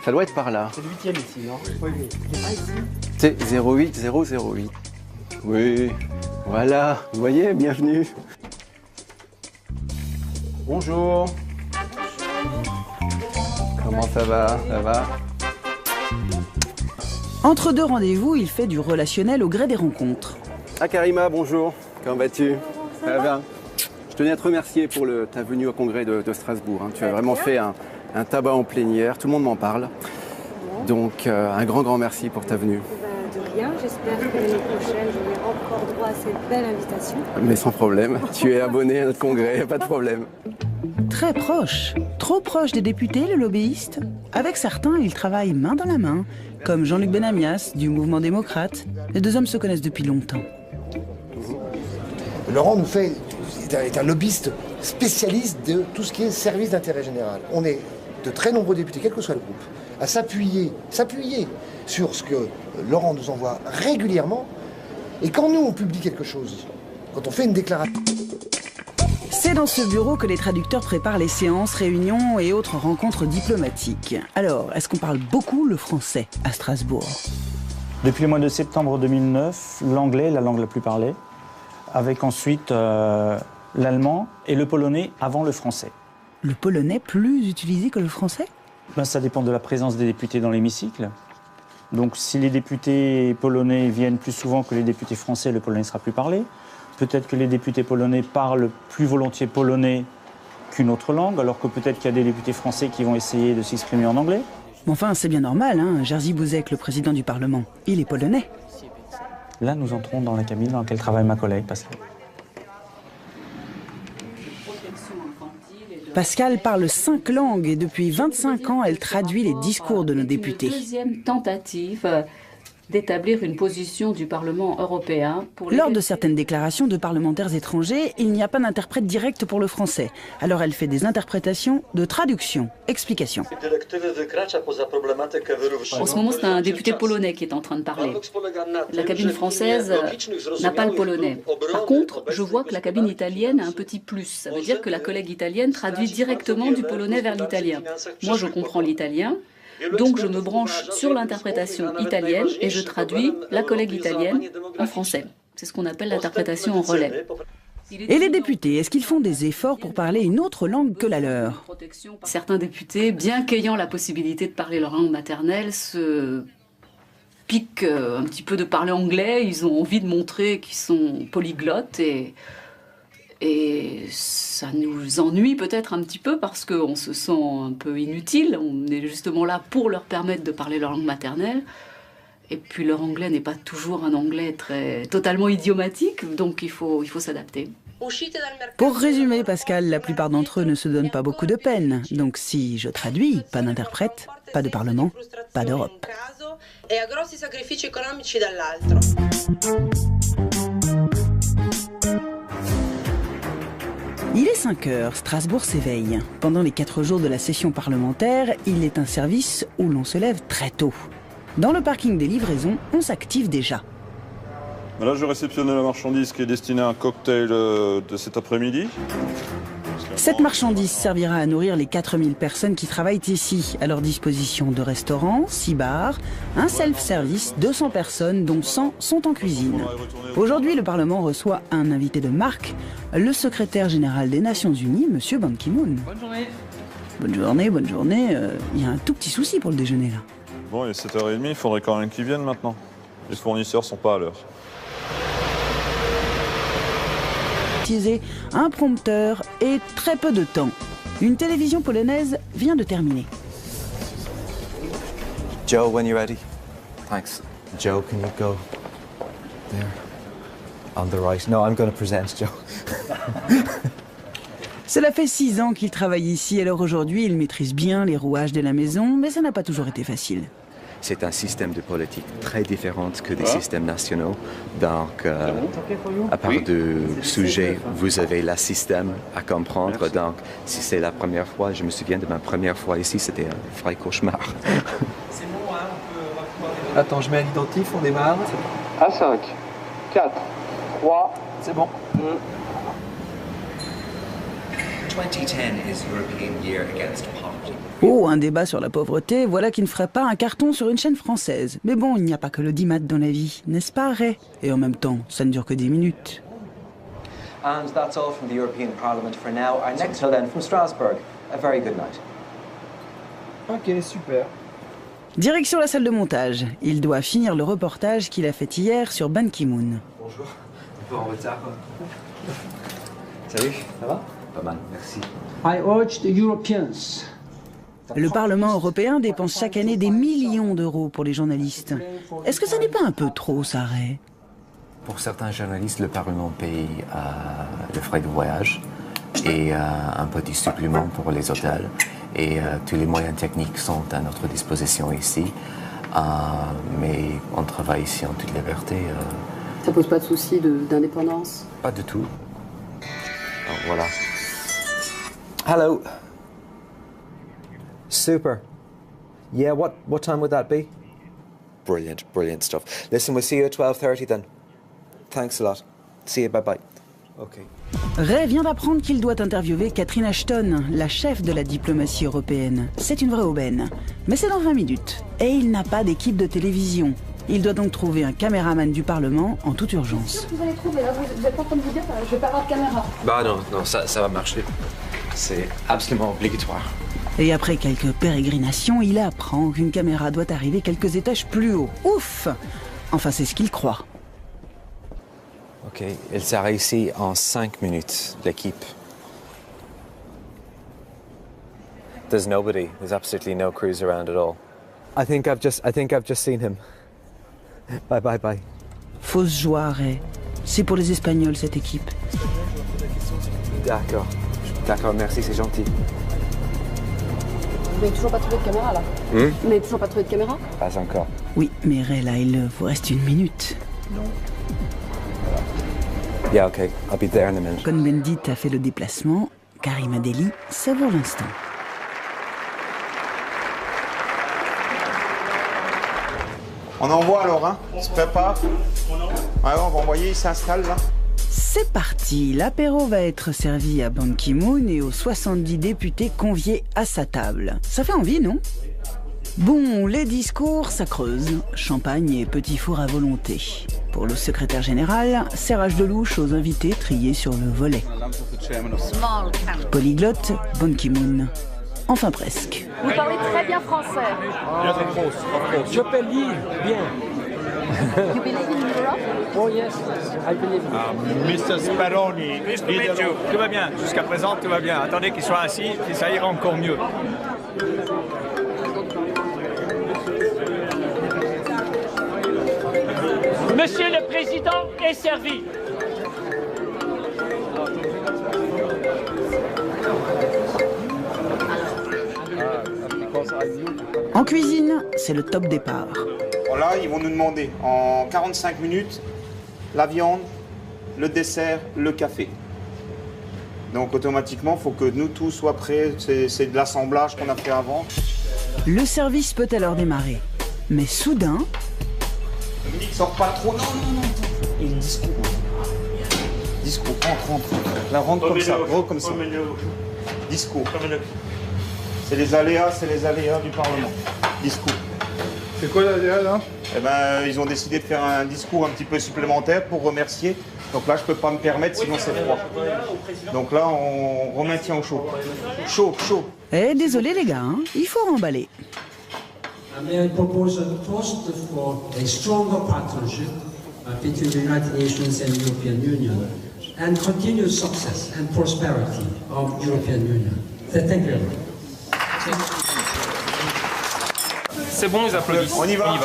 Ça doit être par là. C'est le 8e ici, non? Oui. C'est 08008. Oui, voilà, vous voyez, bienvenue. Bonjour. Comment ça va? Ça va? Entre deux rendez-vous, il fait du relationnel au gré des rencontres. Ah Karima, bonjour. Comment vas-tu? Ça va bien? Je tenais à te remercier pour ta venue au congrès de Strasbourg. Hein. Tu as vraiment fait un tabac en plénière, tout le monde m'en parle. Donc un grand merci pour ta venue. De rien, j'espère que l'année prochaine j'aurai encore droit à cette belle invitation. Mais sans problème, tu es abonné à notre congrès, pas de problème. Très proche, trop proche des députés, le lobbyiste. Avec certains, il travaille main dans la main, comme Jean-Luc Benamias du mouvement démocrate. Les deux hommes se connaissent depuis longtemps. Laurent est un lobbyiste spécialiste de tout ce qui est service d'intérêt général. On est de très nombreux députés, quel que soit le groupe, à s'appuyer sur ce que Laurent nous envoie régulièrement. Et quand nous, on publie quelque chose, quand on fait une déclaration... C'est dans ce bureau que les traducteurs préparent les séances, réunions et autres rencontres diplomatiques. Alors, est-ce qu'on parle beaucoup le français à Strasbourg? Depuis le mois de septembre 2009, l'anglais est la langue la plus parlée, avec ensuite l'allemand et le polonais avant le français. Le polonais plus utilisé que le français? Ça dépend de la présence des députés dans l'hémicycle. Donc si les députés polonais viennent plus souvent que les députés français, le polonais sera plus parlé. Peut-être que les députés polonais parlent plus volontiers polonais qu'une autre langue, alors que peut-être qu'il y a des députés français qui vont essayer de s'exprimer en anglais. Mais enfin, c'est bien normal, hein. Jerzy Buzek, le président du Parlement, il est polonais. Là, nous entrons dans la cabine dans laquelle travaille ma collègue, Pascal. Pascal parle 5 langues et depuis 25 ans, elle traduit les discours de nos députés. Deuxième tentative d'établir une position du Parlement européen pour Lors de certaines déclarations de parlementaires étrangers, il n'y a pas d'interprète direct pour le français. Alors elle fait des interprétations de traduction. Explication. En ce moment, c'est un député polonais qui est en train de parler. La cabine française n'a pas le polonais. Par contre, je vois que la cabine italienne a un petit plus. Ça veut dire que la collègue italienne traduit directement du polonais vers l'italien. Moi, je comprends l'italien. Donc je me branche sur l'interprétation italienne et je traduis la collègue italienne en français. C'est ce qu'on appelle l'interprétation en relais. Et les députés, est-ce qu'ils font des efforts pour parler une autre langue que la leur? Certains députés, bien qu'ayant la possibilité de parler leur langue maternelle, se piquent un petit peu de parler anglais. Ils ont envie de montrer qu'ils sont polyglottes et ça nous ennuie peut-être un petit peu parce qu'on se sent un peu inutile. On est justement là pour leur permettre de parler leur langue maternelle. Et puis leur anglais n'est pas toujours un anglais totalement idiomatique, donc il faut s'adapter. Pour résumer, Pascal, la plupart d'entre eux ne se donnent pas beaucoup de peine. Donc si je traduis, pas d'interprète, pas de parlement, pas d'Europe. Il est 5 heures, Strasbourg s'éveille. Pendant les 4 jours de la session parlementaire, il est un service où l'on se lève très tôt. Dans le parking des livraisons, on s'active déjà. Là, je réceptionne la marchandise qui est destinée à un cocktail de cet après-midi. Cette marchandise servira à nourrir les 4000 personnes qui travaillent ici. À leur disposition 2 restaurants, 6 bars, un self-service, 200 personnes dont 100 sont en cuisine. Aujourd'hui, le Parlement reçoit un invité de marque, le secrétaire général des Nations Unies, M. Ban Ki-moon. Bonne journée. Bonne journée, bonne journée. Il y a un tout petit souci pour le déjeuner là. Bon, il est 7h30, il faudrait quand même qu'ils viennent maintenant. Les fournisseurs sont pas à l'heure. Un prompteur et très peu de temps. Une télévision polonaise vient de terminer. Joe, when you're ready. Thanks. Joe, can you go there? On the right. No, I'm going to present, Joe. Cela fait 6 ans qu'il travaille ici, alors aujourd'hui il maîtrise bien les rouages de la maison, mais ça n'a pas toujours été facile. C'est un système de politique très différent que des systèmes nationaux. Donc, à part de sujets, vous avez le système à comprendre. Donc, si c'est la première fois, je me souviens de ma première fois ici, c'était un vrai cauchemar. C'est bon, hein, on va pouvoir démarrer. Attends, je mets à l'identif, on démarre. À 5, 4, 3. C'est bon. 2010 is European Year Against Poverty. Oh, un débat sur la pauvreté, voilà qui ne ferait pas un carton sur une chaîne française. Mais bon, il n'y a pas que l'audimat dans la vie, n'est-ce pas, Ray? Et en même temps, ça ne dure que 10 minutes. And that's all from the European Parliament for now. Our next till then from Strasbourg. A very good night. Ok, super. Direction la salle de montage. Il doit finir le reportage qu'il a fait hier sur Ban Ki-moon. Bonjour. Un peu en retard. Salut. Ça va? Pas mal, merci. I urge the Europeans. Le Parlement européen dépense chaque année des millions d'euros pour les journalistes. Est-ce que ça n'est pas un peu trop, ça, Ray? Pour certains journalistes, le Parlement paye le frais de voyage et un petit supplément pour les hôtels. Et tous les moyens techniques sont à notre disposition ici. Mais on travaille ici en toute liberté. Ça pose pas de souci d'indépendance? Pas du tout. Oh, voilà. Hello. Super. Yeah, what time would that be? Brilliant, brilliant stuff. Listen, we'll see you at 12:30 then. Thanks a lot. See you, bye-bye. Okay. Ray vient d'apprendre qu'il doit interviewer Catherine Ashton, la chef de la diplomatie européenne. C'est une vraie aubaine. Mais c'est dans 20 minutes. Et il n'a pas d'équipe de télévision. Il doit donc trouver un caméraman du Parlement en toute urgence. Vous allez trouver, là, vous êtes pas en train de vous dire, je vais pas avoir de caméra. Bah non, ça va marcher. C'est absolument obligatoire. Et après quelques pérégrinations, il apprend qu'une caméra doit arriver quelques étages plus haut. Ouf! Enfin, c'est ce qu'il croit. Ok, il sera ici en 5 minutes, l'équipe. There's nobody. There's absolutely no crews around at all. I think I've just seen him. Bye. Fausse joie, Ray. C'est pour les Espagnols, cette équipe. D'accord, merci, c'est gentil. n'avez toujours pas trouvé de caméra, là Vous n'avez toujours pas trouvé de caméra? Pas encore. Oui, mais Rella, il vous reste 1 minute. Yeah, okay. I'll be there in a minute. Cohn-Bendit a fait le déplacement. Karima Delli savoure l'instant. On envoie alors, hein? On se prépare. Ouais, on va envoyer, il s'installe là. C'est parti, l'apéro va être servi à Ban Ki-moon et aux 70 députés conviés à sa table. Ça fait envie, non? Bon, les discours, ça creuse. Champagne et petit four à volonté. Pour le secrétaire général, serrage de louche aux invités triés sur le volet. Polyglotte, Ban Ki-moon. Enfin presque. Vous parlez très bien français. Je peux lire bien. You believe in Europe? Oh yes, I believe. Mr. Speroni. Tout va bien, jusqu'à présent tout va bien. Attendez qu'il soit assis, puis ça ira encore mieux. Monsieur le Président est servi. En cuisine, c'est le top départ. Bon, là, ils vont nous demander en 45 minutes la viande, le dessert, le café. Donc automatiquement, il faut que nous tous soient prêts. C'est de l'assemblage qu'on a fait avant. Le service peut alors démarrer. Mais soudain... Dominique, sort pas trop. Non, non, non. Et le discours. Discours, rentre. Là, rentre comme ça, gros comme ça. Discours. C'est les aléas du Parlement. Discours. C'est quoi l'aléa là? Eh ben, ils ont décidé de faire un discours un petit peu supplémentaire pour remercier. Donc là, je peux pas me permettre, sinon c'est froid. Donc là, on remaintient au chaud. Chaud. Eh, désolé les gars, hein, il faut remballer. May I propose a toast for a stronger partnership between the United Nations and the European Union and continued success and prosperity of the European Union. Thank you. C'est bon, ils applaudissent. On y va.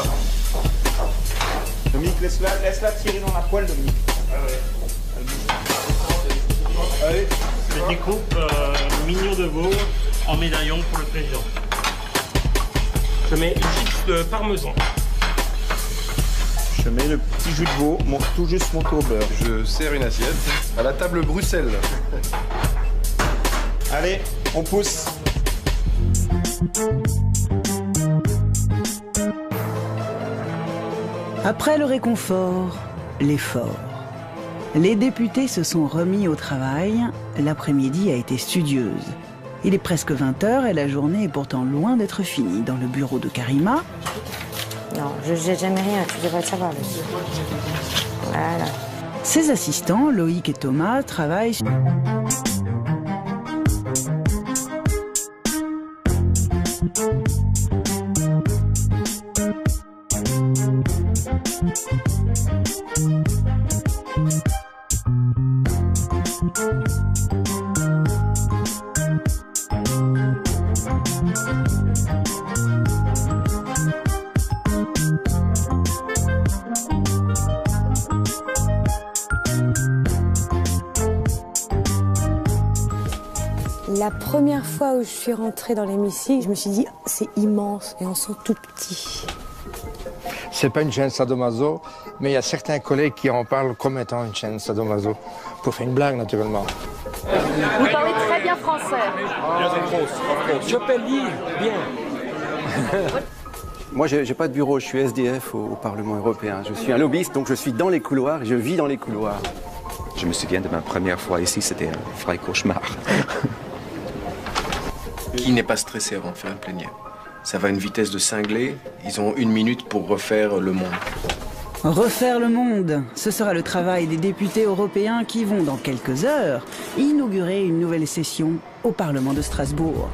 Dominique, laisse-la tirer dans la poêle, Dominique. Allez. Je découpe mignon de veau en médaillon pour le président. Je mets une chips de parmesan. Je mets le petit jus de veau, tout juste monté au beurre. Je sers une assiette à la table Bruxelles. Allez, on pousse. Après le réconfort, l'effort. Les députés se sont remis au travail. L'après-midi a été studieuse. Il est presque 20h et la journée est pourtant loin d'être finie dans le bureau de Karima. Non, je jette jamais rien, tu devrais le savoir. Voilà. Ses assistants, Loïc et Thomas, travaillent sur... La première fois où je suis rentrée dans l'hémicycle, je me suis dit, c'est immense et on sent tout petit. C'est pas une chaîne sadomaso, mais il y a certains collègues qui en parlent comme étant une chaîne sadomaso. Pour faire une blague, naturellement. Vous parlez très bien français. Je peux lire bien. Moi, j'ai pas de bureau, je suis SDF au Parlement européen. Je suis un lobbyiste, donc je suis dans les couloirs, je vis dans les couloirs. Je me souviens de ma première fois ici, c'était un vrai cauchemar. Qui n'est pas stressé avant de faire une plénière? Ça va à une vitesse de cinglé. Ils ont 1 minute pour refaire le monde. Refaire le monde, ce sera le travail des députés européens qui vont, dans quelques heures, inaugurer une nouvelle session au Parlement de Strasbourg.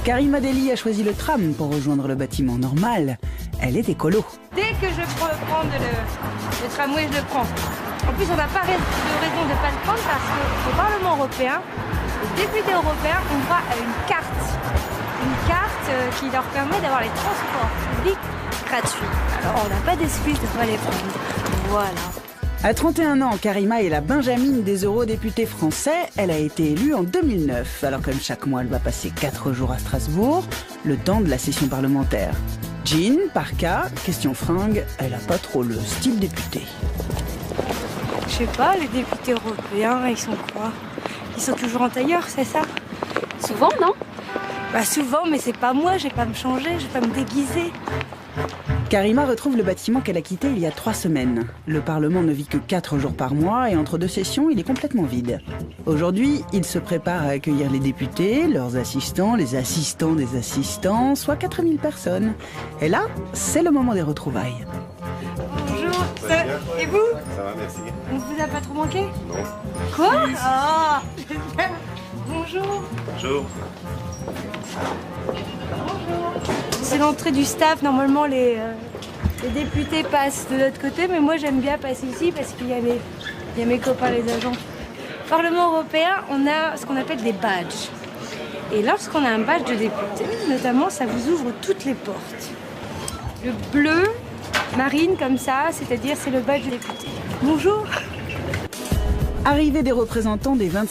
Karima Delli a choisi le tram pour rejoindre le bâtiment normal. Elle est écolo. Dès que je peux prendre le tramway, je le prends. En plus, on n'a pas de raison de ne pas le prendre parce qu'au Parlement européen, les députés européens ont droit à une carte. Une carte qui leur permet d'avoir les transports publics gratuits. Alors, on n'a pas d'excuse de ne pas les prendre. Voilà. À 31 ans, Karima est la benjamine des eurodéputés français. Elle a été élue en 2009. Alors comme chaque mois, elle va passer 4 jours à Strasbourg, le temps de la session parlementaire. Jean, parka, question fringue, elle a pas trop le style député. Je sais pas, les députés européens, ils sont quoi? Ils sont toujours en tailleur, c'est ça? Souvent, non? Bah souvent, mais c'est pas moi, je vais pas me changer, je vais pas me déguiser. Karima retrouve le bâtiment qu'elle a quitté il y a 3 semaines. Le Parlement ne vit que 4 jours par mois et entre 2 sessions, il est complètement vide. Aujourd'hui, il se prépare à accueillir les députés, leurs assistants, les assistants des assistants, soit 4000 personnes. Et là, c'est le moment des retrouvailles. Bonjour, et vous? Ça va, merci. On vous a pas trop manqué? Non. Quoi? Ah. Bonjour. Bonjour. C'est l'entrée du staff. Normalement, les députés passent de l'autre côté, mais moi, j'aime bien passer ici parce qu'il y a mes copains, les agents. Au Parlement européen, on a ce qu'on appelle des badges. Et lorsqu'on a un badge de député, notamment, ça vous ouvre toutes les portes. Le bleu, marine, comme ça, c'est-à-dire c'est le badge de député. Bonjour. Arrivée des représentants des 27